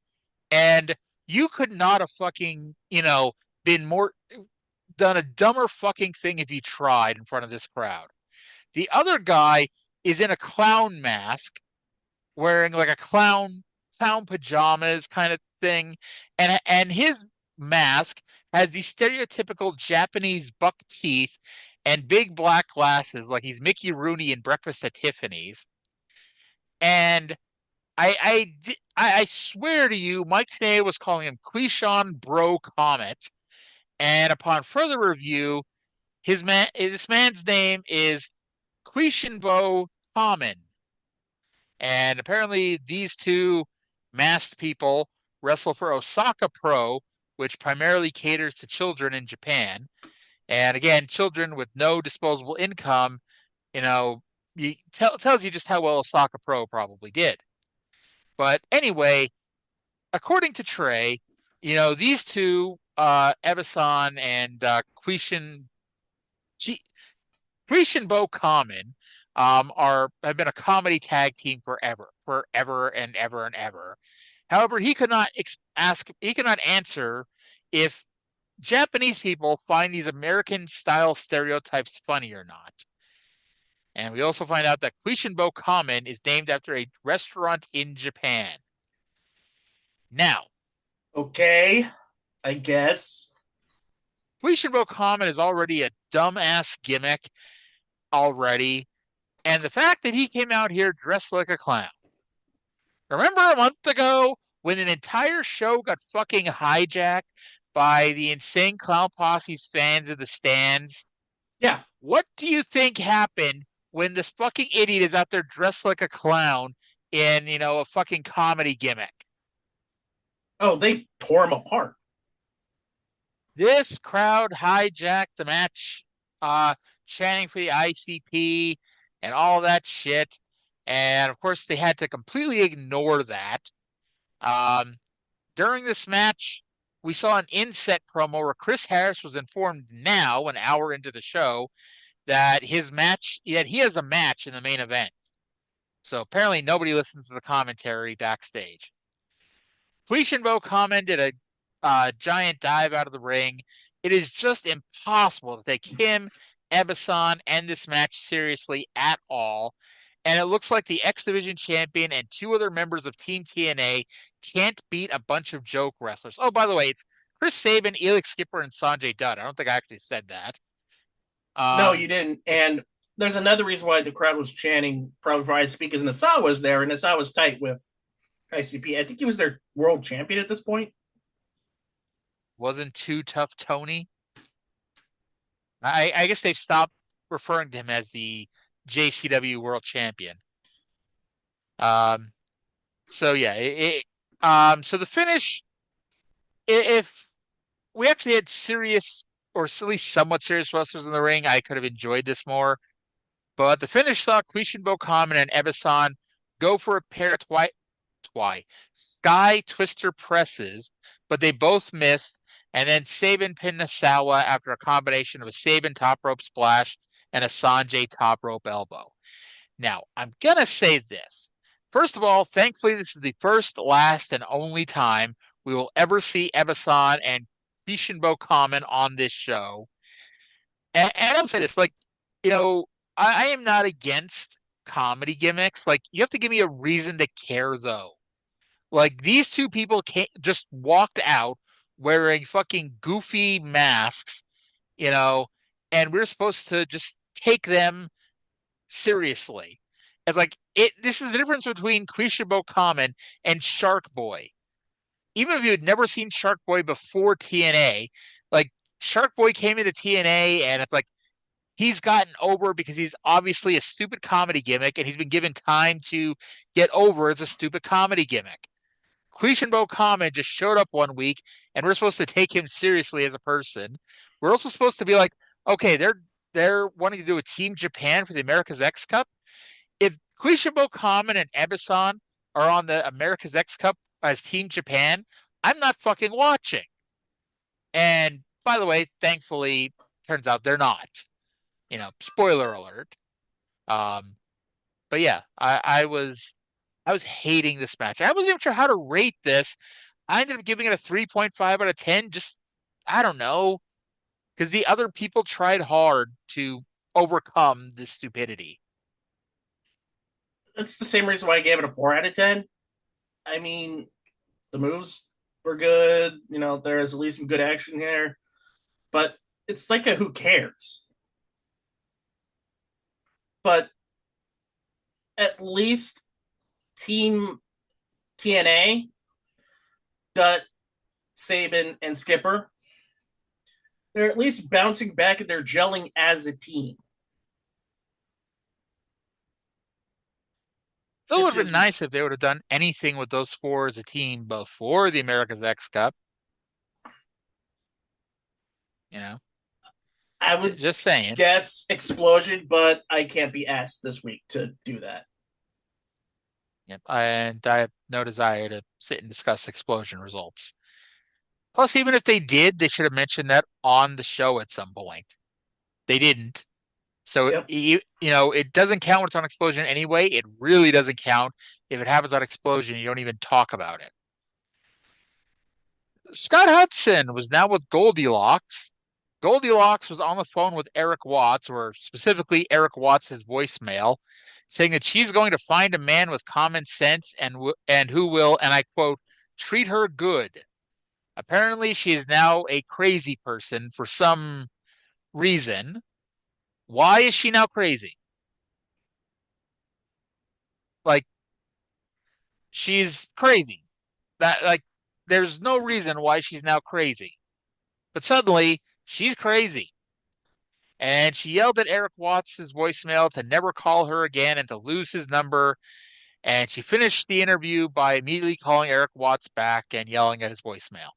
and you could not have fucking, been more, done a dumber fucking thing if you tried in front of this crowd. The other guy is in a clown mask, wearing like a clown pajamas kind of thing, and his mask has the stereotypical Japanese buck teeth and big black glasses, like he's Mickey Rooney in Breakfast at Tiffany's. And I swear to you, Mike Tenay was calling him Quishon Bro Comet. And upon further review, this man's name is Quishinbo Common. And apparently, these two masked people wrestle for Osaka Pro, which primarily caters to children in Japan. And again, children with no disposable income, tells you just how well Osaka Pro probably did. But anyway, according to Trey, these two, Ebasan and Bo Common, have been a comedy tag team forever and ever and ever. However, he could not answer if Japanese people find these American style stereotypes funny or not. And we also find out that Quishinbo Common is named after a restaurant in Japan. Now, Okay, I guess. Quishinbo Common is already a dumbass gimmick already. And the fact that he came out here dressed like a clown. Remember a month ago when an entire show got fucking hijacked by the Insane Clown Posse's fans in the stands? Yeah. What do you think happened when this fucking idiot is out there dressed like a clown in, a fucking comedy gimmick? Oh, they tore him apart. This crowd hijacked the match, chanting for the ICP and all that shit. And of course, they had to completely ignore that. During this match, we saw an inset promo where Chris Harris was informed now, an hour into the show, that he has a match in the main event. So apparently nobody listens to the commentary backstage. Quishinbo commented a giant dive out of the ring. It is just impossible to take him, Ebasan, and this match seriously at all. And it looks like the X Division champion and two other members of Team TNA can't beat a bunch of joke wrestlers. Oh, by the way, it's Chris Sabin, Elix Skipper, and Sonjay Dutt. I don't think I actually said that. No, you didn't. And there's another reason why the crowd was chanting probably for ICP because Nosawa was there, and Nosawa was tight with ICP. I think he was their world champion at this point. Wasn't Too Tough Tony? I guess they've stopped referring to him as the JCW World Champion. So yeah, So the finish, if we actually had serious or at least somewhat serious wrestlers in the ring, I could have enjoyed this more. But the finish saw Quishin Common and Ebasan go for a pair of sky twister presses, but they both missed. And then Sabin pinned Nosawa after a combination of a Sabin top rope splash and a Sonjay top rope elbow. Now, I'm going to say this. First of all, thankfully, this is the first, last, and only time we will ever see Ebasan and Kishinbo Kamen on this show. And I'll say this, like, you know, I am not against comedy gimmicks. Like, you have to give me a reason to care, though. Like, these two people just walked out wearing fucking goofy masks, you know, and we're supposed to just take them seriously. It's like this is the difference between Quishabo Common and Shark Boy. Even if you had never seen Shark Boy before TNA, like Shark Boy came into TNA and it's like he's gotten over because he's obviously a stupid comedy gimmick and he's been given time to get over as a stupid comedy gimmick. Quishenbo Common just showed up one week and we're supposed to take him seriously as a person. We're also supposed to be like, okay, they're wanting to do a Team Japan for the America's X Cup. If Quishenbo Common and Ebasan are on the America's X Cup as Team Japan, I'm not fucking watching. And by the way, thankfully, turns out they're not. You know, spoiler alert. Um, but yeah, I was hating this match. I wasn't even sure how to rate this. I ended up giving it a 3.5 out of 10. Just, I don't know, because the other people tried hard to overcome this stupidity. That's the same reason why I gave it a 4 out of 10. I mean, the moves were good. You know, there's at least some good action here. But it's like a who cares. But at least Team TNA, Dutt, Sabin, and Skipper, they're at least bouncing back and they're gelling as a team. So it would Which have is, been nice if they would have done anything with those four as a team before the America's X Cup. You know, I would just saying. guess Explosion, but I can't be asked this week to do that. Yep. And I have no desire to sit and discuss explosion results. Plus, even if they did, they should have mentioned that on the show at some point. They didn't. So Yep. it doesn't count when it's on Explosion anyway. It really doesn't count if it happens on Explosion. You don't even talk about it. Scott Hudson was now with Goldilocks. Goldilocks was on the phone with Eric Watts, or specifically Eric Watts' voicemail, saying that she's going to find a man with common sense and who will, and I quote, treat her good. Apparently, she is now a crazy person for some reason. Why is she now crazy? Like, she's crazy. That like there's no reason why she's now crazy. But suddenly she's crazy. And she yelled at Eric Watts' voicemail to never call her again and to lose his number. And she finished the interview by immediately calling Eric Watts back and yelling at his voicemail.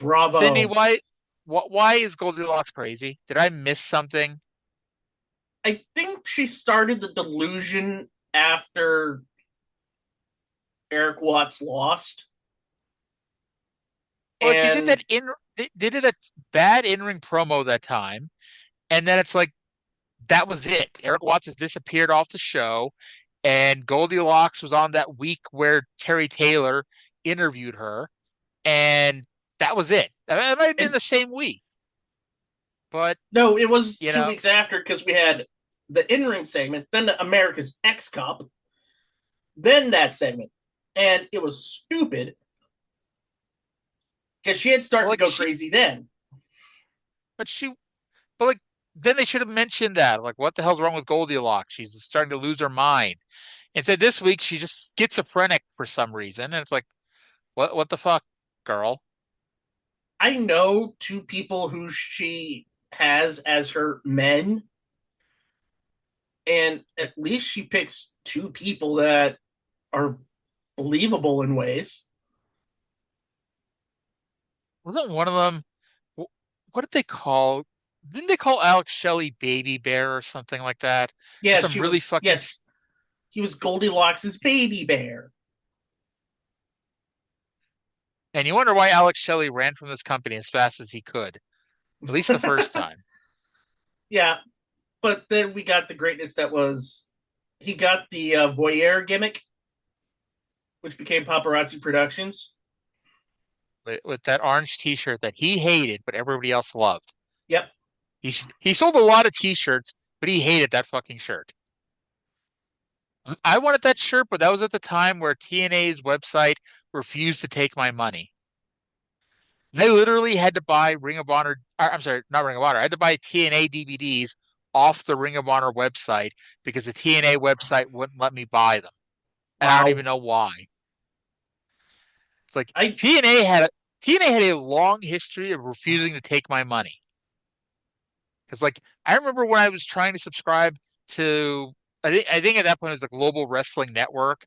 Cindy, Bravo. why is Goldilocks crazy? Did I miss something? I think she started the delusion after Eric Watts lost. Well, they did And they did that bad in-ring promo that time, and then it's like that was it. Eric Watts has disappeared off the show, and Goldilocks was on that week where Terry Taylor interviewed her, and that was it. That might have been and the same week, but no, it was you two know, weeks after because we had the in-ring segment, then the America's X Cup, then that segment. And it was stupid because she had started like to go crazy then. but she, but like then they should have mentioned that. Like, what the hell's wrong with Goldilocks? She's starting to lose her mind. Instead, this week she's just schizophrenic for some reason, and it's like, what the fuck, girl? I know two people who she has as her men, and at least she picks two people that are believable in ways. Wasn't one of them? What did they call? Didn't they call Alex Shelley Baby Bear or something like that? Or Yes, some she really was. fucking. Yes, he was Goldilocks' baby bear. And you wonder why Alex Shelley ran from this company as fast as he could, at least the first time. Yeah, but then we got the greatness that was he got the voyeur gimmick, which became Paparazzi Productions. With that orange T-shirt that he hated, but everybody else loved. Yep. He sold a lot of T-shirts, but he hated that fucking shirt. I wanted that shirt, but that was at the time where TNA's website refused to take my money. I literally had to buy Ring of Honor. I'm sorry, not Ring of Honor. I had to buy TNA DVDs off the Ring of Honor website because the TNA website wouldn't let me buy them, and I don't Wow. even know why. It's like I TNA had a long history of refusing to take my money. Because like I remember when I was trying to subscribe to, I think at that point it was the Global Wrestling Network.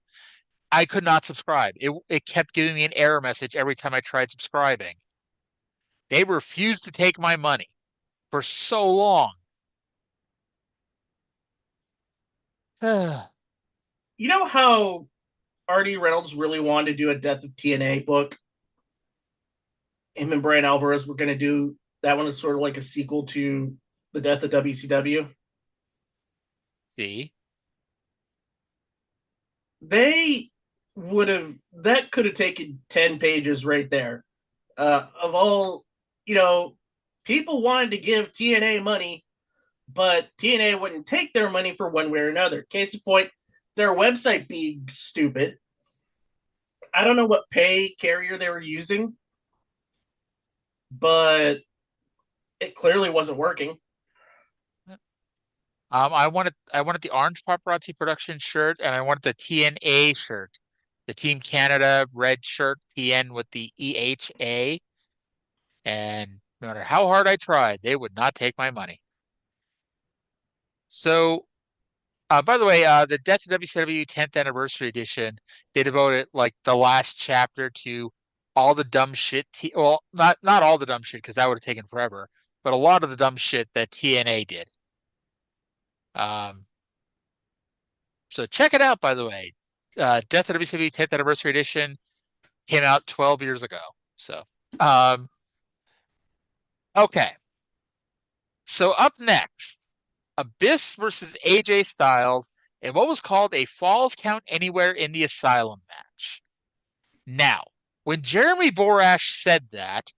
I could not subscribe. It kept giving me an error message every time I tried subscribing. They refused to take my money for so long. you know how R.D. Reynolds really wanted to do a Death of TNA book. Him and Brian Alvarez were going to do that one is sort of like a sequel to the Death of WCW. See, They would have that could have taken 10 pages right there. Of all, you know, people wanted to give TNA money, but TNA wouldn't take their money for one way or another. Case in point, their website being stupid. I don't know what pay carrier they were using, but it clearly wasn't working. I wanted the orange paparazzi production shirt, and I wanted the TNA shirt, the Team Canada red shirt, TN with the EHA. And no matter how hard I tried, they would not take my money. So, by the way, the Death of WCW 10th Anniversary Edition, they devoted like the last chapter to all the dumb shit. Well, not all the dumb shit because that would have taken forever, but a lot of the dumb shit that TNA did. Um, so check it out. By the way, Death of WCW 10th Anniversary Edition came out 12 years ago. So, um, okay. So up next. Abyss versus AJ Styles in what was called a Falls Count Anywhere in the Asylum match. Now, when Jeremy Borash said that,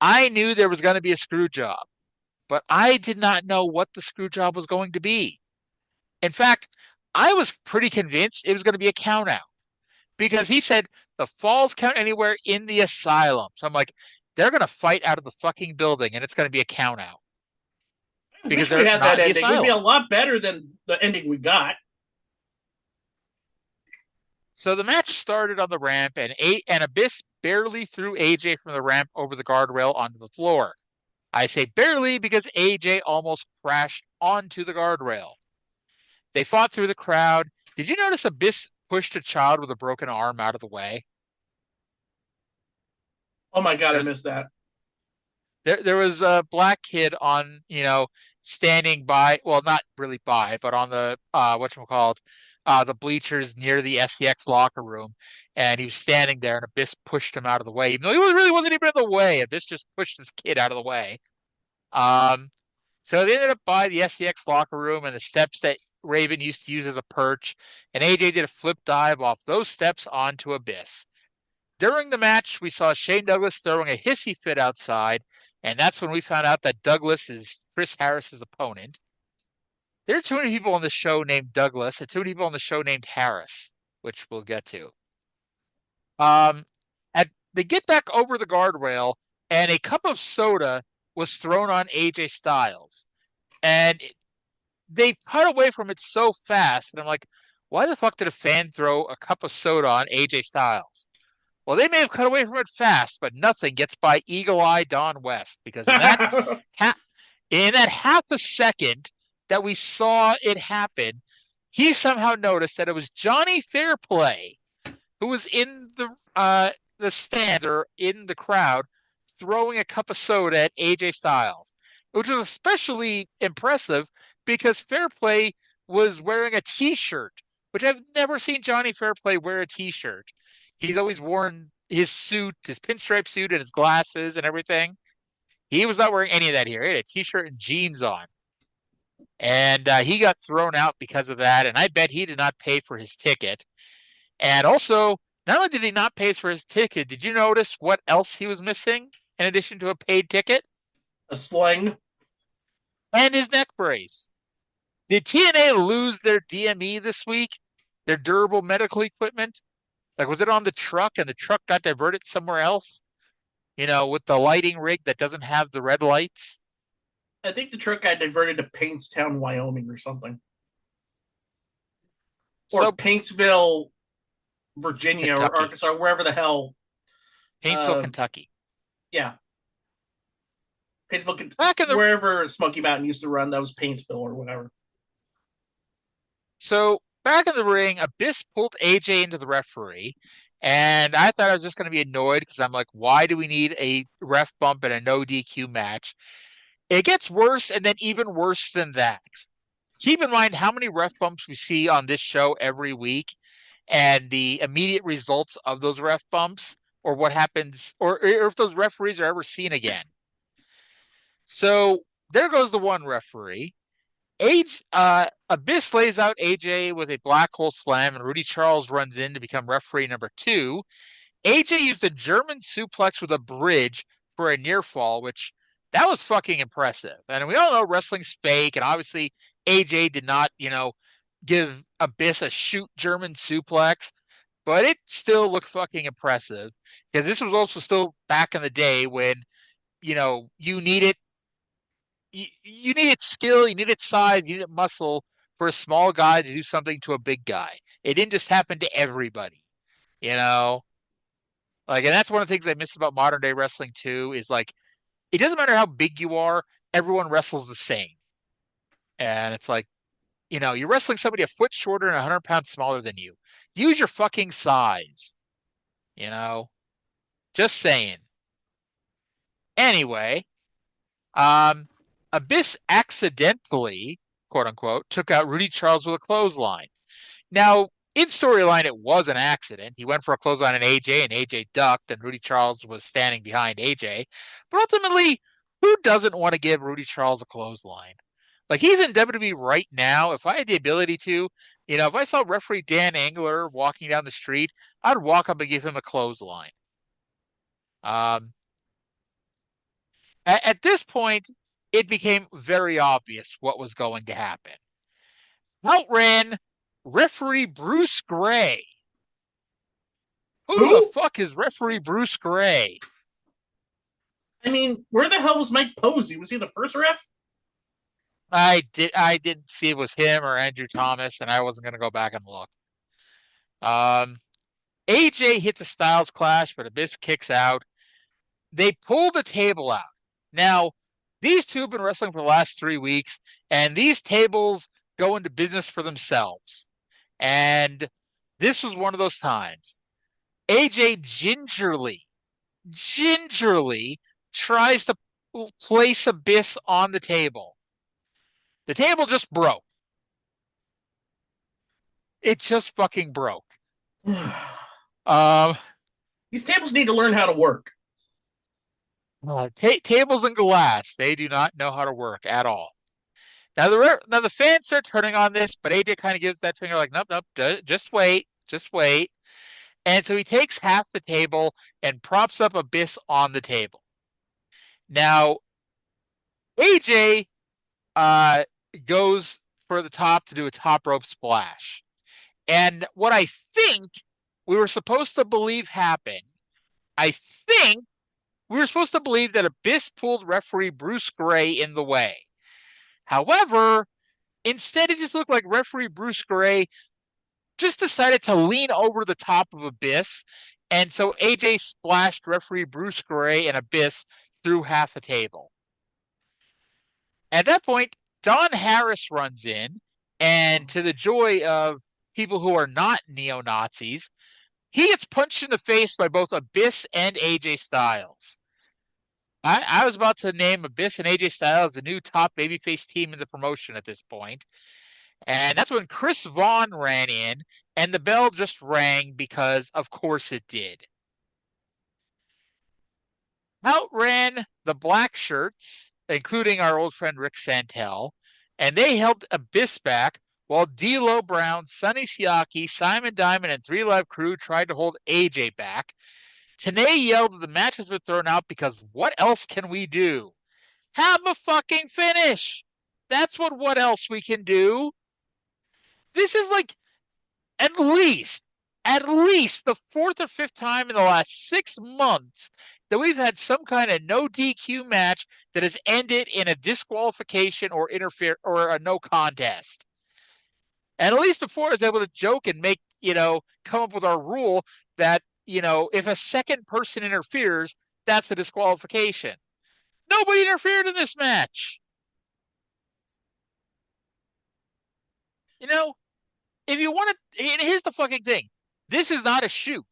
I knew there was going to be a screw job, but I did not know what the screw job was going to be. In fact, I was pretty convinced it was going to be a count out because he said the Falls Count Anywhere in the Asylum. So I'm like, they're going to fight out of the fucking building and it's going to be a count out I because wish we they're had not that in the ending. It would be a asylum. lot better than the ending we got. So the match started on the ramp, and Abyss barely threw AJ from the ramp over the guardrail onto the floor. I say barely because AJ almost crashed onto the guardrail. They fought through the crowd. Did you notice Abyss pushed a child with a broken arm out of the way? Oh my god, I There's missed that. there was a black kid on, standing by, well, not really by, but on the whatchamacallit, the bleachers near the SCX locker room, and he was standing there, and Abyss pushed him out of the way, even though really wasn't even in the way. Abyss just pushed this kid out of the way. Um, so they ended up by the SCX locker room and the steps that Raven used to use as a perch, and AJ did a flip dive off those steps onto Abyss. During the match, we saw Shane Douglas throwing a hissy fit outside, and that's when we found out that Douglas is Chris Harris's opponent. There are too many people on the show named Douglas and too many people on the show named Harris, which we'll get to. Um, they get back over the guardrail, and a cup of soda was thrown on AJ Styles. And they cut away from it so fast, and I'm like, why the fuck did a fan throw a cup of soda on AJ Styles? Well, they may have cut away from it fast, but nothing gets by Eagle Eye Don West because in that half a second that we saw it happen, he somehow noticed that it was Johnny Fairplay who was in the stands or in the crowd throwing a cup of soda at AJ Styles, which was especially impressive because Fairplay was wearing a T-shirt, which I've never seen Johnny Fairplay wear a T-shirt. He's always worn his suit, his pinstripe suit, and his glasses and everything. He was not wearing any of that here. He had a T-shirt and jeans on. And he got thrown out because of that. And I bet he did not pay for his ticket. And also, not only did he not pay for his ticket, did you notice what else he was missing in addition to a paid ticket? A sling. And his neck brace. Did TNA lose their DME this week? Their durable medical equipment? Like, was it on the truck and the truck got diverted somewhere else? You know, with the lighting rig that doesn't have the red lights? I think the truck got diverted to Paintstown, Wyoming or something. Or Paintsville, Virginia, Kentucky. or Arkansas, wherever the hell. Paintsville, Kentucky. Yeah. Paintsville, wherever Smoky Mountain used to run, that was Paintsville or whatever. So back in the ring, Abyss pulled AJ into the referee, and I thought I was just going to be annoyed because I'm like, why do we need a ref bump in a no DQ match? It gets worse, and then even worse than that. Keep in mind how many ref bumps we see on this show every week, and the immediate results of those ref bumps, or what happens, or if those referees are ever seen again. So there goes the one referee. Abyss lays out AJ with a black hole slam, and Rudy Charles runs in to become referee number 2. AJ used a German suplex with a bridge for a near fall, which that was fucking impressive. And we all know wrestling's fake, and obviously AJ did not, give Abyss a shoot German suplex, but it still looked fucking impressive because this was also still back in the day when, you needed skill, you needed size, you needed muscle for a small guy to do something to a big guy. It didn't just happen to everybody, and that's one of the things I miss about modern day wrestling too, is like, it doesn't matter how big you are, everyone wrestles the same. And it's like, you're wrestling somebody a foot shorter and 100 pounds smaller than you. Use your fucking size, just saying. Anyway, Abyss accidentally, quote unquote, took out Rudy Charles with a clothesline. Now, in storyline, it was an accident. He went for a clothesline on AJ, and AJ ducked, and Rudy Charles was standing behind AJ. But ultimately, who doesn't want to give Rudy Charles a clothesline? Like, he's in WWE right now. If I had the ability to, if I saw referee Dan Angler walking down the street, I'd walk up and give him a clothesline. At this point, it became very obvious what was going to happen. Out ran referee Bruce Gray. Who the fuck is referee Bruce Gray? I mean, where the hell was Mike Posey? Was he the first ref? I didn't see it was him or Andrew Thomas, and I wasn't going to go back and look. AJ hits a Styles Clash, but Abyss kicks out. They pull the table out. Now, these two have been wrestling for the last 3 weeks, and these tables go into business for themselves. And this was one of those times. AJ gingerly tries to place Abyss on the table. The table just broke. It just fucking broke. These tables need to learn how to work. Tables and glass, they do not know how to work at all. Now the fans start turning on this, but AJ kind of gives that finger like, nope, just wait. And so he takes half the table and props up Abyss on the table. Now, AJ goes for the top to do a top rope splash. And what I think we were supposed to believe happened, I think we were supposed to believe that Abyss pulled referee Bruce Gray in the way. However, instead it just looked like referee Bruce Gray just decided to lean over the top of Abyss, and so AJ splashed referee Bruce Gray and Abyss through half a table. At that point, Don Harris runs in, and to the joy of people who are not neo-Nazis, He gets punched in the face by both Abyss and AJ Styles. I was about to name Abyss and AJ Styles the new top babyface team in the promotion at this point. And that's when Chris Vaughn ran in, and the bell just rang because, of course, it did. Out ran the black shirts, including our old friend Rick Santel, and they held Abyss back while D'Lo Brown, Sonny Siaki, Simon Diamond, and Three Live Crew tried to hold AJ back. Tenay yelled that the match has been thrown out because what else can we do? Have a fucking finish! That's what else we can do. This is like at least the fourth or fifth time in the last 6 months that we've had some kind of no DQ match that has ended in a disqualification or interfere or a no contest. And at least before I was able to joke and make, come up with our rule that, if a second person interferes, that's a disqualification. Nobody interfered in this match. If you want to, and here's the fucking thing. This is not a shoot.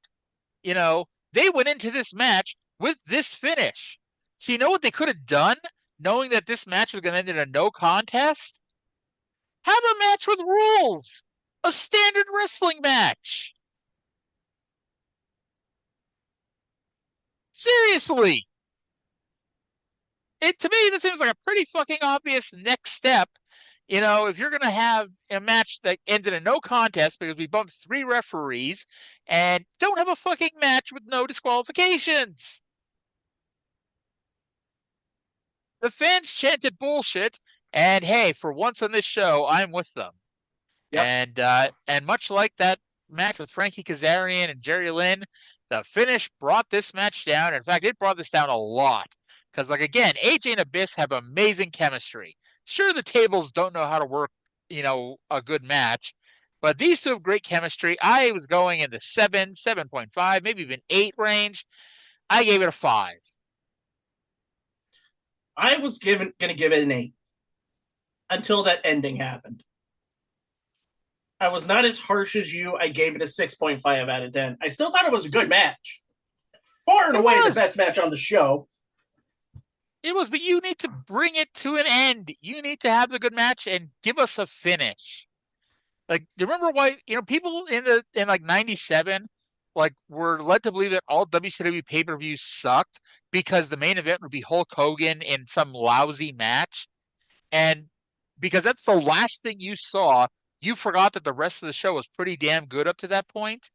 They went into this match with this finish. So you know what they could have done, knowing that this match was going to end in a no contest? Have a match with rules. A standard wrestling match. Seriously. To me, this seems like a pretty fucking obvious next step. If you're going to have a match that ends in a no contest because we bumped 3 referees and don't have a fucking match with no disqualifications. The fans chanted bullshit, and hey, for once on this show, I'm with them. Yep. And much like that match with Frankie Kazarian and Jerry Lynn, the finish brought this match down. In fact, it brought this down a lot. Because, again, AJ and Abyss have amazing chemistry. Sure, the tables don't know how to work, a good match, but these two have great chemistry. I was going in the 7, 7.5, maybe even 8 range. I gave it a 5. I was going to give it an 8 until that ending happened. I was not as harsh as you. I gave it a 6.5 out of 10. I still thought it was a good match. Far and away the best match on the show. It was, but you need to bring it to an end. You need to have the good match and give us a finish. Like, do you remember why, people in 97, were led to believe that all WCW pay-per-views sucked because the main event would be Hulk Hogan in some lousy match. And because that's the last thing you saw, you forgot that the rest of the show was pretty damn good up to that point.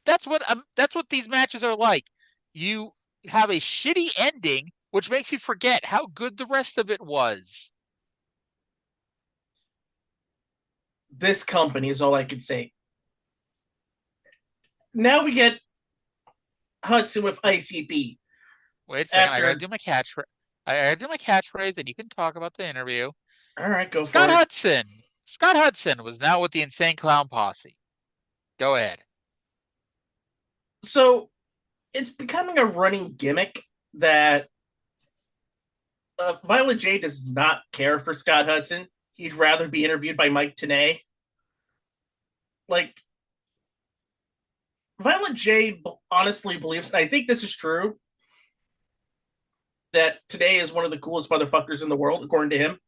That's what these matches are like. You have a shitty ending, which makes you forget how good the rest of it was. This company is all I could say. Now we get Hudson with ICP. Wait a second, I gotta do my catchphrase. I gotta do my catchphrase, and you can talk about the interview. All right, go Scott for it. Hudson. Scott Hudson was now with the Insane Clown Posse. Go ahead. So it's becoming a running gimmick that Violent J does not care for Scott Hudson. He'd rather be interviewed by Mike Tenay. Violent J honestly believes, and I think this is true, that Tenay is one of the coolest motherfuckers in the world, according to him.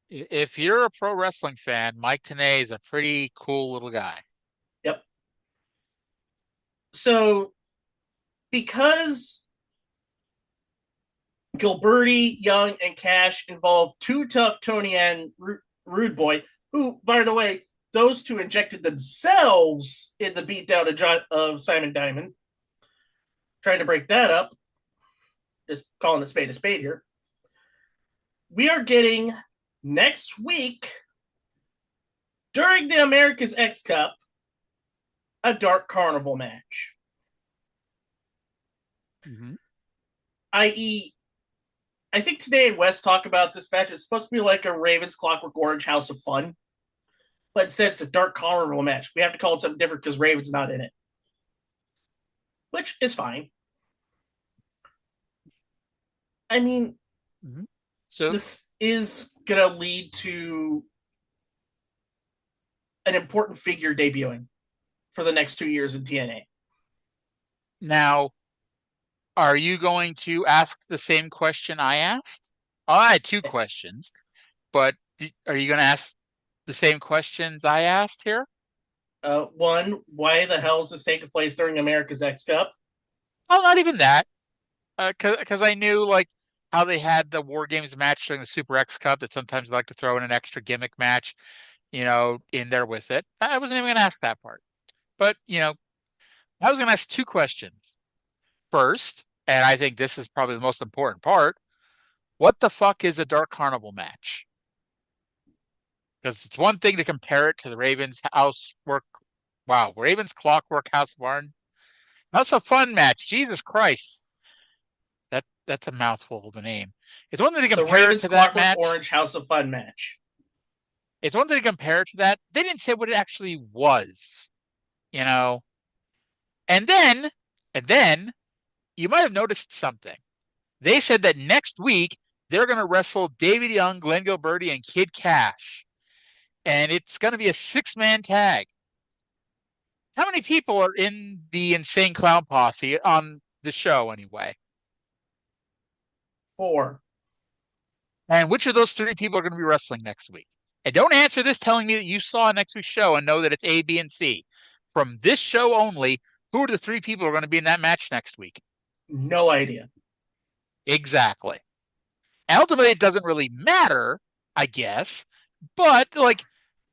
If you're a pro wrestling fan, Mike Tenay is a pretty cool little guy. Yep. So, because Gilberti, Young, and Cash involved Too Tough Tony and Rude Boy, who, by the way, those two injected themselves in the beatdown of Simon Diamond. Trying to break that up. Just calling a spade here. We are getting next week, during the America's X Cup, a Dark Carnival match. Mm-hmm. I.e., I think today and Wes talk about this match. It's supposed to be like a Ravens Clockwork Orange House of Fun. But instead, it's a Dark Carnival match. We have to call it something different because Raven's not in it. Which is fine. I mean, so this is going to lead to an important figure debuting. for the next 2 years in TNA. Now, are you going to ask the same question I asked? Oh, I had two questions, but are you going to ask the same questions I asked here? One, why the hell is this taking place during America's X Cup? Oh, not even that. Because I knew like how they had the War Games match during the Super X Cup that sometimes they like to throw in an extra gimmick match, in there with it. I wasn't even going to ask that part. But, I was going to ask two questions. First, and I think this is probably the most important part, what the fuck is a Dark Carnival match? Because it's one thing to compare it to the Ravens Clockwork House of Barn. That's a fun match. Jesus Christ. That's a mouthful of a name. It's one thing to The compare it Ravens to that Clockwork match. Orange House of Fun match. It's one thing to compare it to that. They didn't say what it actually was, you know. And then you might have noticed something. They said that next week they're going to wrestle David Young, Glenn Gilberti, and Kid Cash. And it's going to be a 6-man tag. How many people are in the Insane Clown Posse on the show anyway? 4. And which of those 3 people are going to be wrestling next week? And don't answer this telling me that you saw next week's show and know that it's A, B, and C. From this show only, who are the 3 people who are going to be in that match next week? No idea. Exactly. And ultimately, it doesn't really matter, I guess. But, like,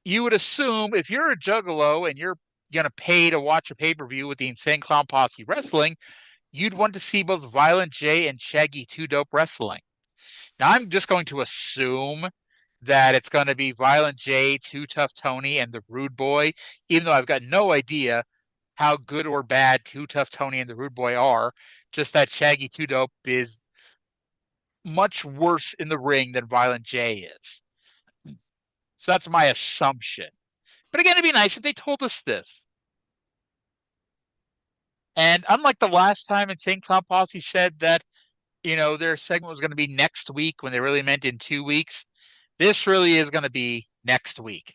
you would assume if you're a juggalo and you're going to pay to watch a pay-per-view with the Insane Clown Posse wrestling, you'd want to see both Violent J and Shaggy 2 Dope wrestling. Now, I'm just going to assume that it's going to be Violent J, Too Tough Tony, and the Rude Boy, even though I've got no idea how good or bad Too Tough Tony and the Rude Boy are. Just that Shaggy 2 Dope is much worse in the ring than Violent J is. So that's my assumption. But again, it'd be nice if they told us this. And unlike the last time Insane Clown Posse said that, their segment was going to be next week when they really meant in 2 weeks, this really is going to be next week.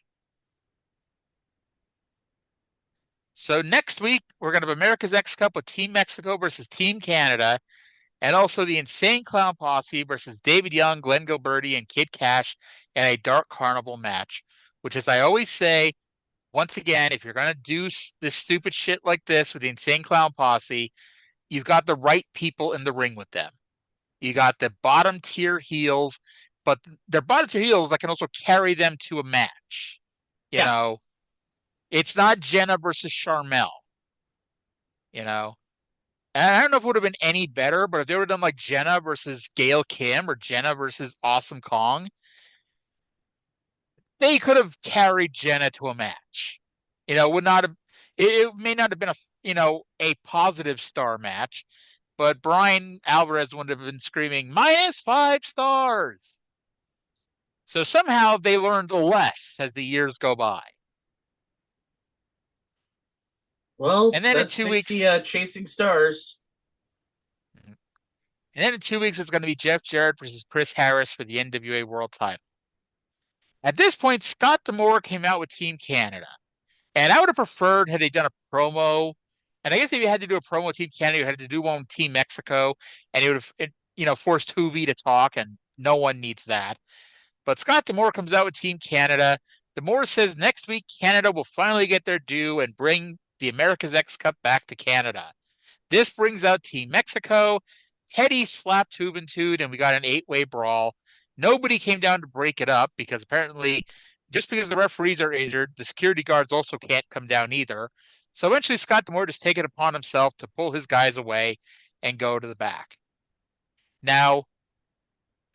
So next week, we're going to have America's X Cup with Team Mexico versus Team Canada, and also the Insane Clown Posse versus David Young, Glenn Gilberti, and Kid Cash in a Dark Carnival match, which, as I always say, once again, if you're going to do this stupid shit like this with the Insane Clown Posse, you've got the right people in the ring with them. You got the bottom tier heels, but they're bottom tier heels that can also carry them to a match. It's not Jenna versus Charmel. And I don't know if it would have been any better, but if they would have done like Jenna versus Gail Kim or Jenna versus Awesome Kong, they could have carried Jenna to a match. Would not have. It may not have been a positive star match, but Brian Alvarez would have been screaming -5 stars. So somehow they learned less as the years go by. Well, and then in 2 weeks, Chasing Stars. And then in 2 weeks, it's going to be Jeff Jarrett versus Chris Harris for the NWA World Title. At this point, Scott D'Amore came out with Team Canada. And I would have preferred had they done a promo. And I guess if you had to do a promo with Team Canada, you had to do one with Team Mexico. And it would have, forced Hoovy to talk, and no one needs that. But Scott D'Amore comes out with Team Canada. D'Amore says next week, Canada will finally get their due and bring the America's X Cup back to Canada. This brings out Team Mexico. Teddy slapped Juventud, and we got an 8-way brawl. Nobody came down to break it up because apparently, just because the referees are injured, the security guards also can't come down either. So eventually, Scott D'Amore just take it upon himself to pull his guys away and go to the back. Now,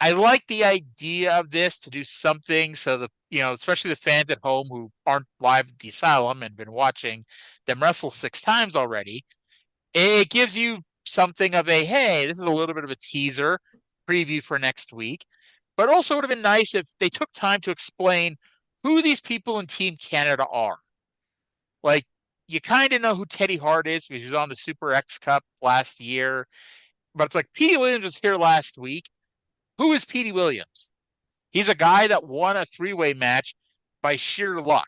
I like the idea of this to do something so that, especially the fans at home who aren't live at the Asylum and been watching them wrestle 6 times already, it gives you something of a, hey, this is a little bit of a teaser preview for next week. But also would have been nice if they took time to explain who these people in Team Canada are. Like, you kind of know who Teddy Hart is because he was on the Super X Cup last year. But it's like Petey Williams was here last week. Who is Petey Williams? He's a guy that won a 3-way match by sheer luck.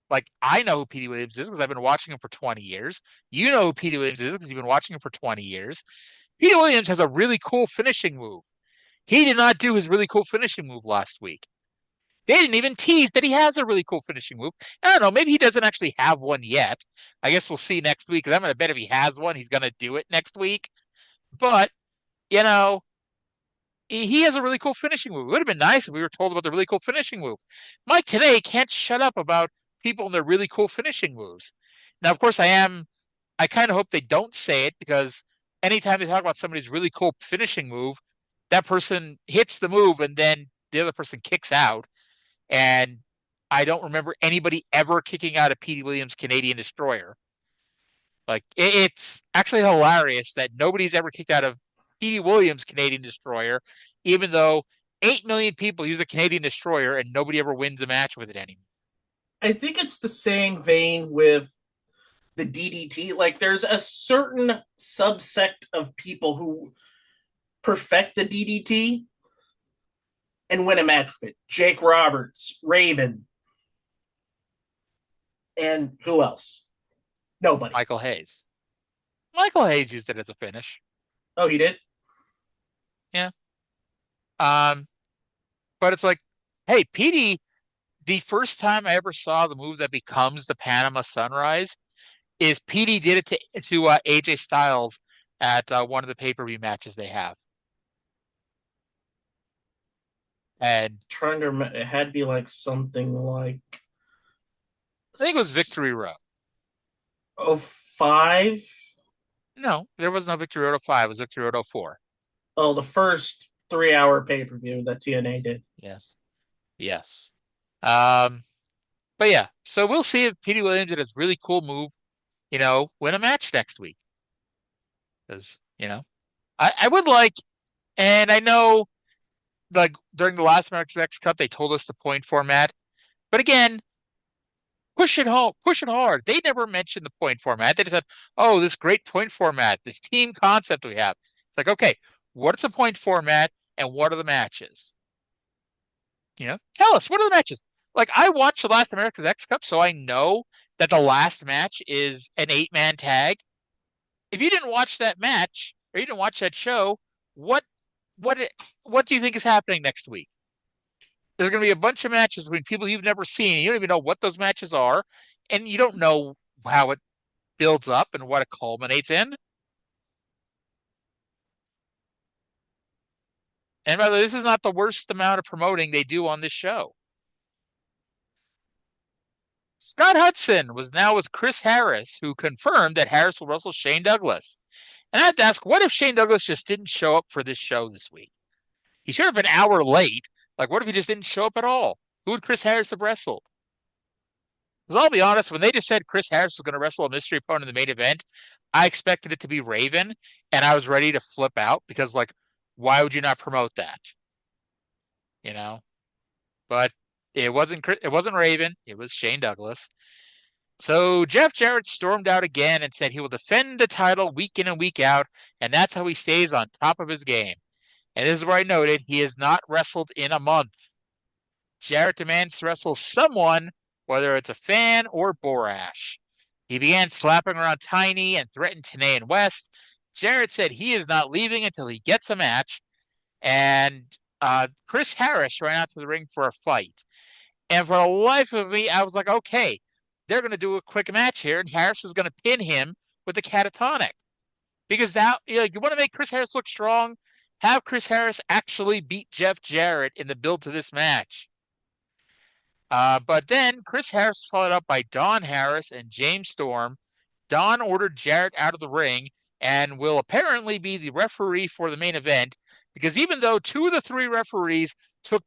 Like, I know who Petey Williams is because I've been watching him for 20 years. You know who Petey Williams is because you've been watching him for 20 years. Petey Williams has a really cool finishing move. He did not do his really cool finishing move last week. They didn't even tease that he has a really cool finishing move. I don't know. Maybe he doesn't actually have one yet. I guess we'll see next week because I'm going to bet if he has one, he's going to do it next week. But, you know, he has a really cool finishing move. It would have been nice if we were told about the really cool finishing move. Mike today can't shut up about people and their really cool finishing moves. Now, of course, I kind of hope they don't say it because anytime they talk about somebody's really cool finishing move, that person hits the move and then the other person kicks out. And I don't remember anybody ever kicking out a Petey Williams Canadian Destroyer. Like, it's actually hilarious that nobody's ever kicked out of Petey Williams Canadian Destroyer, even though 8 million people use a Canadian Destroyer and nobody ever wins a match with it anymore. I think it's the same vein with the DDT. Like, there's a certain subsect of people who perfect the DDT and win a match with it. Jake Roberts, Raven, and who else? Nobody. Michael Hayes. Michael Hayes used it as a finish. Oh, he did? Yeah. But it's like, hey, Petey, the first time I ever saw the move that becomes the Panama Sunrise is Petey did it to AJ Styles at one of the pay-per-view matches they have. And Trying to remember, it had to be like something like I think it was Victory Road. 05. No, there was no Victory Road 05. It was Victory Road 04. Oh, the first 3-hour pay-per-view that TNA did. Yes. Yes. But yeah, so we'll see if Petey Williams did his really cool move, win a match next week. Because, I would like, and I know, like, during the last America's Next Cup, they told us the point format. But again, push it home, push it hard. They never mentioned the point format. They just said, oh, this great point format, this team concept we have. It's like, okay, what's the point format and what are the matches? Tell us, what are the matches? Like, I watched the last America's X Cup, so I know that the last match is an 8-man tag. If you didn't watch that match or you didn't watch that show, what do you think is happening next week? There's going to be a bunch of matches between people you've never seen. You don't even know what those matches are, and you don't know how it builds up and what it culminates in. And by the way, this is not the worst amount of promoting they do on this show. Scott Hudson was now with Chris Harris, who confirmed that Harris will wrestle Shane Douglas. And I had to ask, what if Shane Douglas just didn't show up for this show this week? He should have been an hour late. Like, what if he just didn't show up at all? Who would Chris Harris have wrestled? Because I'll be honest, when they just said Chris Harris was going to wrestle a mystery opponent in the main event, I expected it to be Raven, and I was ready to flip out because, like, why would you not promote that? But it wasn't Raven. It was Shane Douglas. So Jeff Jarrett stormed out again and said he will defend the title week in and week out, and that's how he stays on top of his game. And this is where I noted he has not wrestled in a month. Jarrett demands to wrestle someone, whether it's a fan or Borash. He began slapping around Tiny and threatened Tenay and West. Jarrett said he is not leaving until he gets a match. And Chris Harris ran out to the ring for a fight. And for the life of me, I was like, okay, they're going to do a quick match here, and Harris is going to pin him with the catatonic. Because now, you want to make Chris Harris look strong, have Chris Harris actually beat Jeff Jarrett in the build to this match. But then Chris Harris was followed up by Don Harris and James Storm. Don ordered Jarrett out of the ring and will apparently be the referee for the main event, because even though 2 of the 3 referees took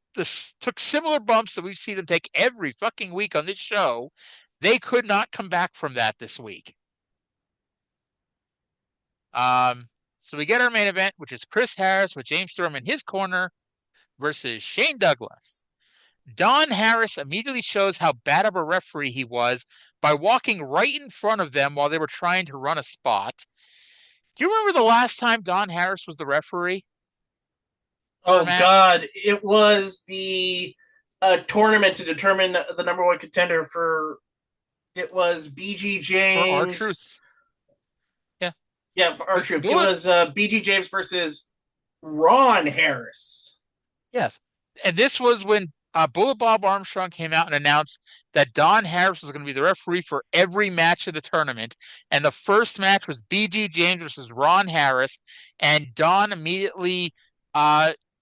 similar bumps that we see them take every fucking week on this show, they could not come back from that this week. So we get our main event, which is Chris Harris with James Storm in his corner versus Shane Douglas. Don Harris immediately shows how bad of a referee he was by walking right in front of them while they were trying to run a spot. Do you remember the last time Don Harris was the referee? Oh, God. It was the tournament to determine the number 1 contender for It was BG For our James. truth. Yeah. Yeah, for our truth. It Bullet. was BG James versus Ron Harris. Yes. And this was when Bullet Bob Armstrong came out and announced that Don Harris was going to be the referee for every match of the tournament. And the first match was BG James versus Ron Harris. And Don immediately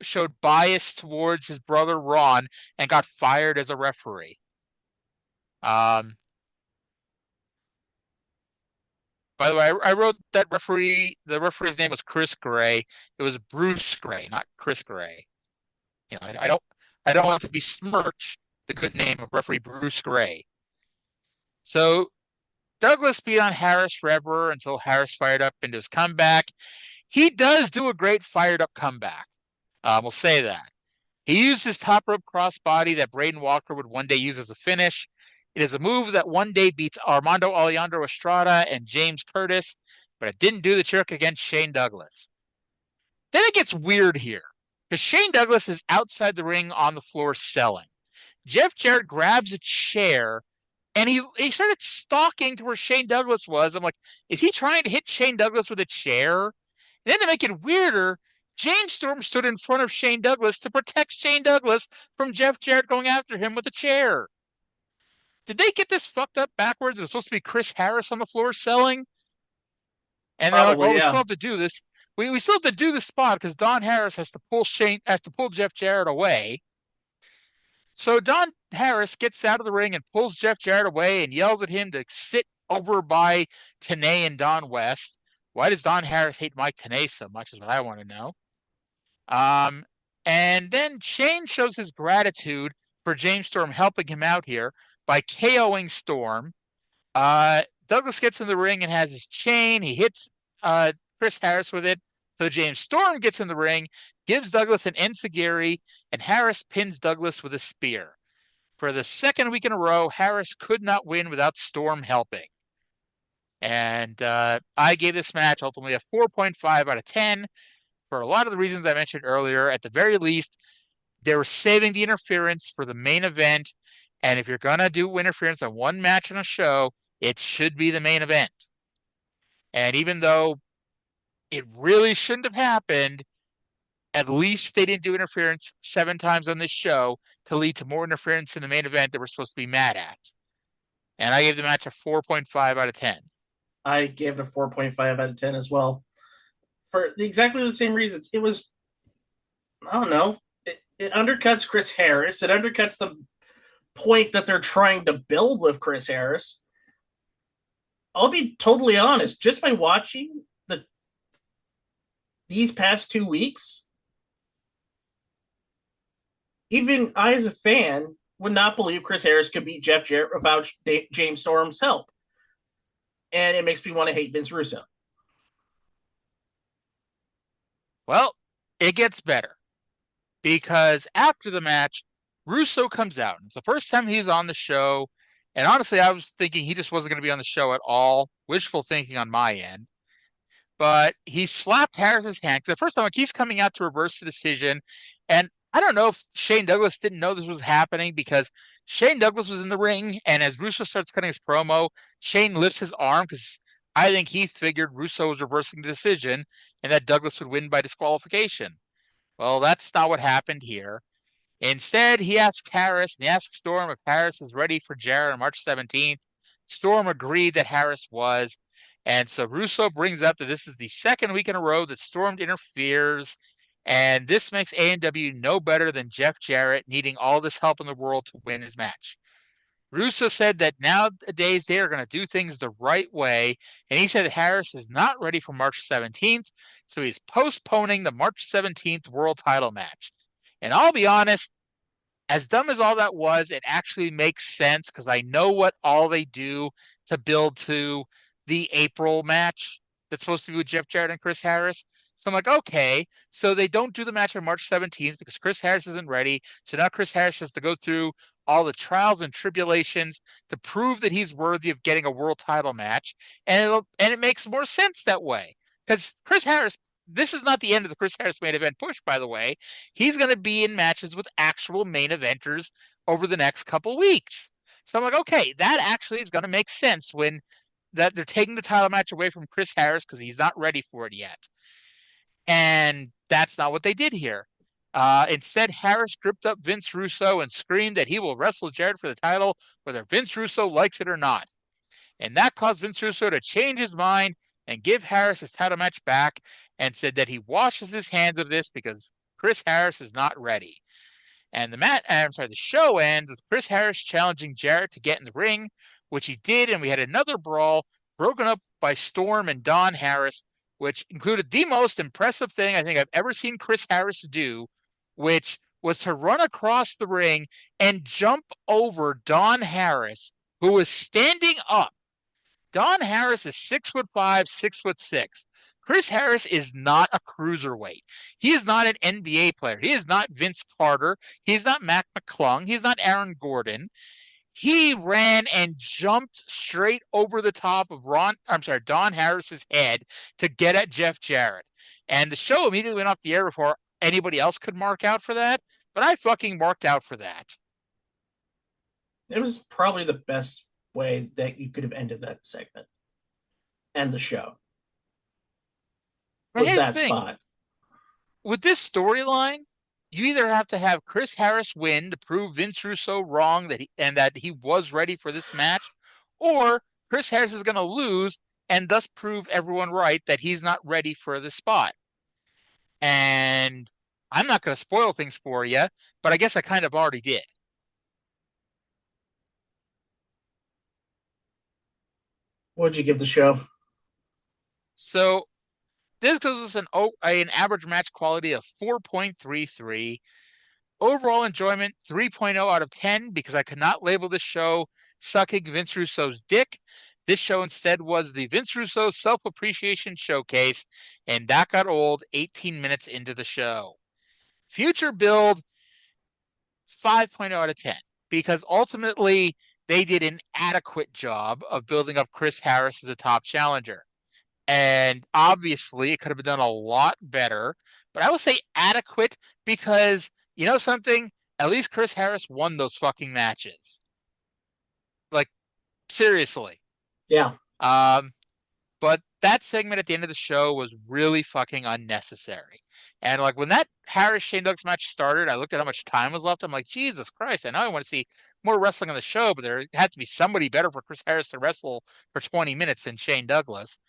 showed bias towards his brother Ron and got fired as a referee. Um, by the way, I wrote that referee. The referee's name was Chris Gray. It was Bruce Gray, not Chris Gray. I don't want to besmirch the good name of referee Bruce Gray. So Douglas beat on Harris forever until Harris fired up into his comeback. He does do a great fired up comeback. We'll say that. He used his top rope crossbody that Braden Walker would one day use as a finish. It is a move that one day beats Armando Alejandro Estrada and James Curtis, but it didn't do the trick against Shane Douglas. Then it gets weird here because Shane Douglas is outside the ring on the floor selling. Jeff Jarrett grabs a chair and he started stalking to where Shane Douglas was. I'm like, is he trying to hit Shane Douglas with a chair? And then to make it weirder, James Storm stood in front of Shane Douglas to protect Shane Douglas from Jeff Jarrett going after him with a chair. Did they get this fucked up backwards? It was supposed to be Chris Harris on the floor selling? And they're like, Probably, oh, we yeah. still have to do this. We still have to do this spot because Don Harris has to pull Jeff Jarrett away. So Don Harris gets out of the ring and pulls Jeff Jarrett away and yells at him to sit over by Tenay and Don West. Why does Don Harris hate Mike Tenay so much is what I want to know. And then Shane shows his gratitude for James Storm helping him out here by KOing Storm. Douglas gets in the ring and has his chain. He hits Chris Harris with it. So James Storm gets in the ring, gives Douglas an enziguri, and Harris pins Douglas with a spear. For the second week in a row, Harris could not win without Storm helping. And I gave this match ultimately a 4.5 out of 10 for a lot of the reasons I mentioned earlier. At the very least, they were saving the interference for the main event. And if you're going to do interference on one match on a show, it should be the main event. And even though it really shouldn't have happened, at least they didn't do interference 7 times on this show to lead to more interference in the main event that we're supposed to be mad at. And I gave the match a 4.5 out of 10. I gave it a 4.5 out of 10 as well. For exactly the same reasons. It was, I don't know, it undercuts Chris Harris. It undercuts the point that they're trying to build with Chris Harris. I'll be totally honest, just by watching these past 2 weeks, even I as a fan would not believe Chris Harris could beat Jeff Jarrett without James Storm's help. And it makes me want to hate Vince Russo. Well, it gets better because after the match, Russo comes out. It's the first time he's on the show. And honestly, I was thinking he just wasn't going to be on the show at all. Wishful thinking on my end. But he slapped Harris's hand because the first time like, he's coming out to reverse the decision. And I don't know if Shane Douglas didn't know this was happening because Shane Douglas was in the ring. And as Russo starts cutting his promo, Shane lifts his arm because I think he figured Russo was reversing the decision and that Douglas would win by disqualification. Well, that's not what happened here. Instead, he asks Harris and he asks Storm if Harris is ready for Jarrett on March 17th. Storm agreed that Harris was. And so Russo brings up that this is the second week in a row that Storm interferes. And this makes A&W no better than Jeff Jarrett needing all this help in the world to win his match. Russo said that nowadays they are going to do things the right way. And he said that Harris is not ready for March 17th. So he's postponing the March 17th world title match. And I'll be honest, as dumb as all that was, it actually makes sense because I know what all they do to build to the April match that's supposed to be with Jeff Jarrett and Chris Harris. So I'm like, okay, so they don't do the match on March 17th because Chris Harris isn't ready. So now Chris Harris has to go through all the trials and tribulations to prove that he's worthy of getting a world title match. And it makes more sense that way because Chris Harris, this is not the end of the Chris Harris main event push, by the way. He's going to be in matches with actual main eventers over the next couple weeks. So I'm like, okay, that actually is going to make sense when that they're taking the title match away from Chris Harris because he's not ready for it yet. And that's not what they did here. Instead, Harris stripped up Vince Russo and screamed that he will wrestle Jarrett for the title, whether Vince Russo likes it or not. And that caused Vince Russo to change his mind and give Harris his title match back and said that he washes his hands of this because Chris Harris is not ready. And the show ends with Chris Harris challenging Jarrett to get in the ring, which he did, and we had another brawl broken up by Storm and Don Harris, which included the most impressive thing I think I've ever seen Chris Harris do, which was to run across the ring and jump over Don Harris, who was standing up. Don Harris is 6'5", 6'6". Chris Harris is not a cruiserweight. He is not an NBA player. He is not Vince Carter. He's not Mac McClung. He's not Aaron Gordon. He ran and jumped straight over the top of Don Harris's head to get at Jeff Jarrett. And the show immediately went off the air before anybody else could mark out for that. But I fucking marked out for that. It was probably the best way that you could have ended that segment and the show. Was that spot. With this storyline, you either have to have Chris Harris win to prove Vince Russo wrong that he was ready for this match, or Chris Harris is going to lose and thus prove everyone right that he's not ready for the spot. And I'm not going to spoil things for you, but I guess I kind of already did. What'd you give the show? So this gives us an average match quality of 4.33. Overall enjoyment, 3.0 out of 10, because I could not label this show sucking Vince Russo's dick. This show instead was the Vince Russo Self-Appreciation Showcase, and that got old 18 minutes into the show. Future build, 5.0 out of 10, because ultimately they did an adequate job of building up Chris Harris as a top challenger. And obviously, it could have been done a lot better. But I will say adequate because, you know something? At least Chris Harris won those fucking matches. Like, seriously. Yeah. But that segment at the end of the show was really fucking unnecessary. And like when that Harris Shane Douglas match started, I looked at how much time was left. I'm like, Jesus Christ, I know I want to see more wrestling on the show, but there had to be somebody better for Chris Harris to wrestle for 20 minutes than Shane Douglas.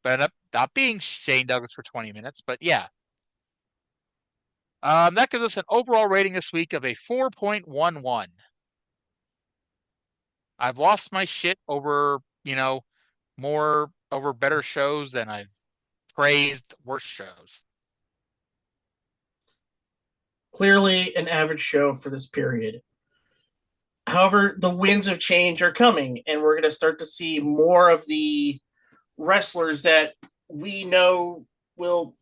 But ended up not being Shane Douglas for 20 minutes. But yeah. That gives us an overall rating this week of a 4.11. I've lost my shit over, over better shows than I've praised worse shows. Clearly an average show for this period. However, the winds of change are coming, and we're going to start to see more of the wrestlers that we know will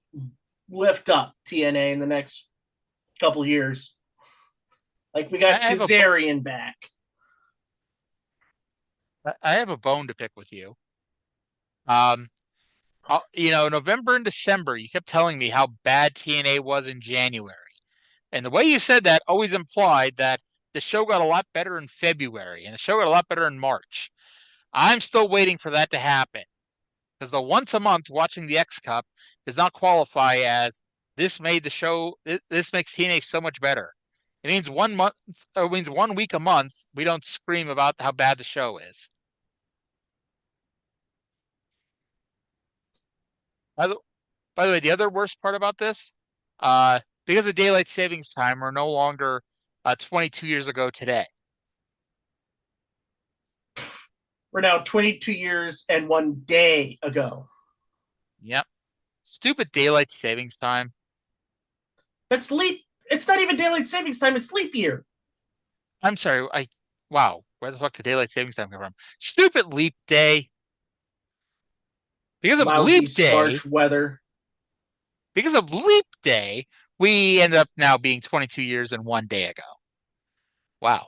lift up TNA in the next couple years. Like we got Kazarian back. I have a bone to pick with you. November and December, you kept telling me how bad TNA was in January. And the way you said that always implied that the show got a lot better in February and the show got a lot better in March. I'm still waiting for that to happen. Because the once a month watching the X Cup does not qualify as this makes TNA so much better. It means 1 month, or it means 1 week a month, we don't scream about how bad the show is. By the way, the other worst part about this, because of daylight savings time, we're no longer 22 years ago today. We're now 22 years and 1 day ago. Yep. Stupid daylight savings time. That's leap. It's not even daylight savings time. It's leap year. I'm sorry. Wow. Where the fuck did daylight savings time come from? Stupid leap day. Because of lousy, leap day. March weather. Because of leap day, we end up now being 22 years and 1 day ago. Wow.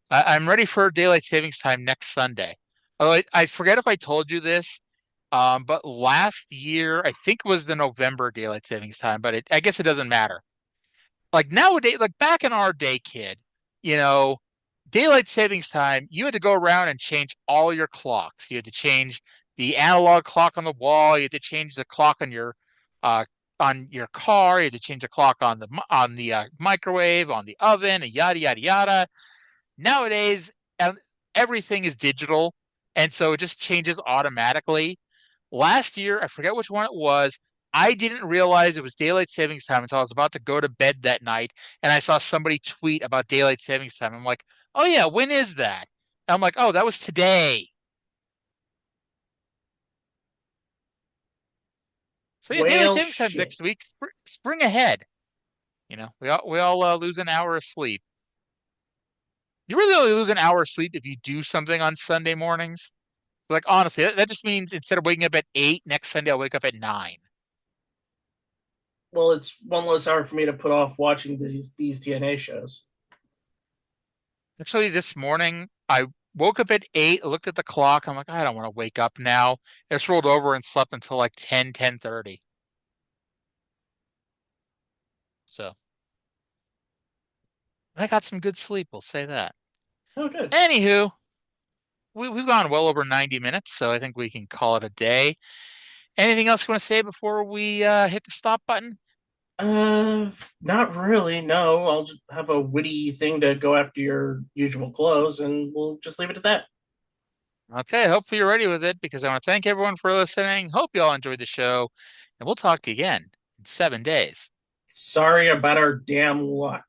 I'm ready for daylight savings time next Sunday. Although I forget if I told you this, but last year, I think it was the November daylight savings time, but I guess it doesn't matter. Like nowadays, like back in our day, kid, daylight savings time, you had to go around and change all your clocks. You had to change the analog clock on the wall. You had to change the clock uh, on your car. You had to change the clock on the microwave, on the oven, and yada yada yada. Nowadays, everything is digital, and so it just changes automatically. Last year, I forget which one it was. I didn't realize it was daylight savings time until I was about to go to bed that night, and I saw somebody tweet about daylight savings time. I'm like, oh yeah, when is that? And I'm like, oh, that was today. So yeah, daylight Well, savings time's shit. next week. Spring ahead. We all lose an hour of sleep. You really only lose an hour of sleep if you do something on Sunday mornings. Like honestly, that just means instead of waking up at 8 next Sunday, I'll wake up at 9. Well, it's one less hour for me to put off watching these TNA shows. Actually, this morning I woke up at 8, looked at the clock. I'm like, I don't want to wake up now. I just rolled over and slept until like 10:30. So I got some good sleep, we'll say that. Oh, good. Anywho, we've gone well over 90 minutes, so I think we can call it a day. Anything else you want to say before we hit the stop button? Not really. No, I'll just have a witty thing to go after your usual close, and we'll just leave it at that. Okay, hopefully you're ready with it because I want to thank everyone for listening. Hope you all enjoyed the show, and we'll talk to you again in 7 days. Sorry about our damn luck.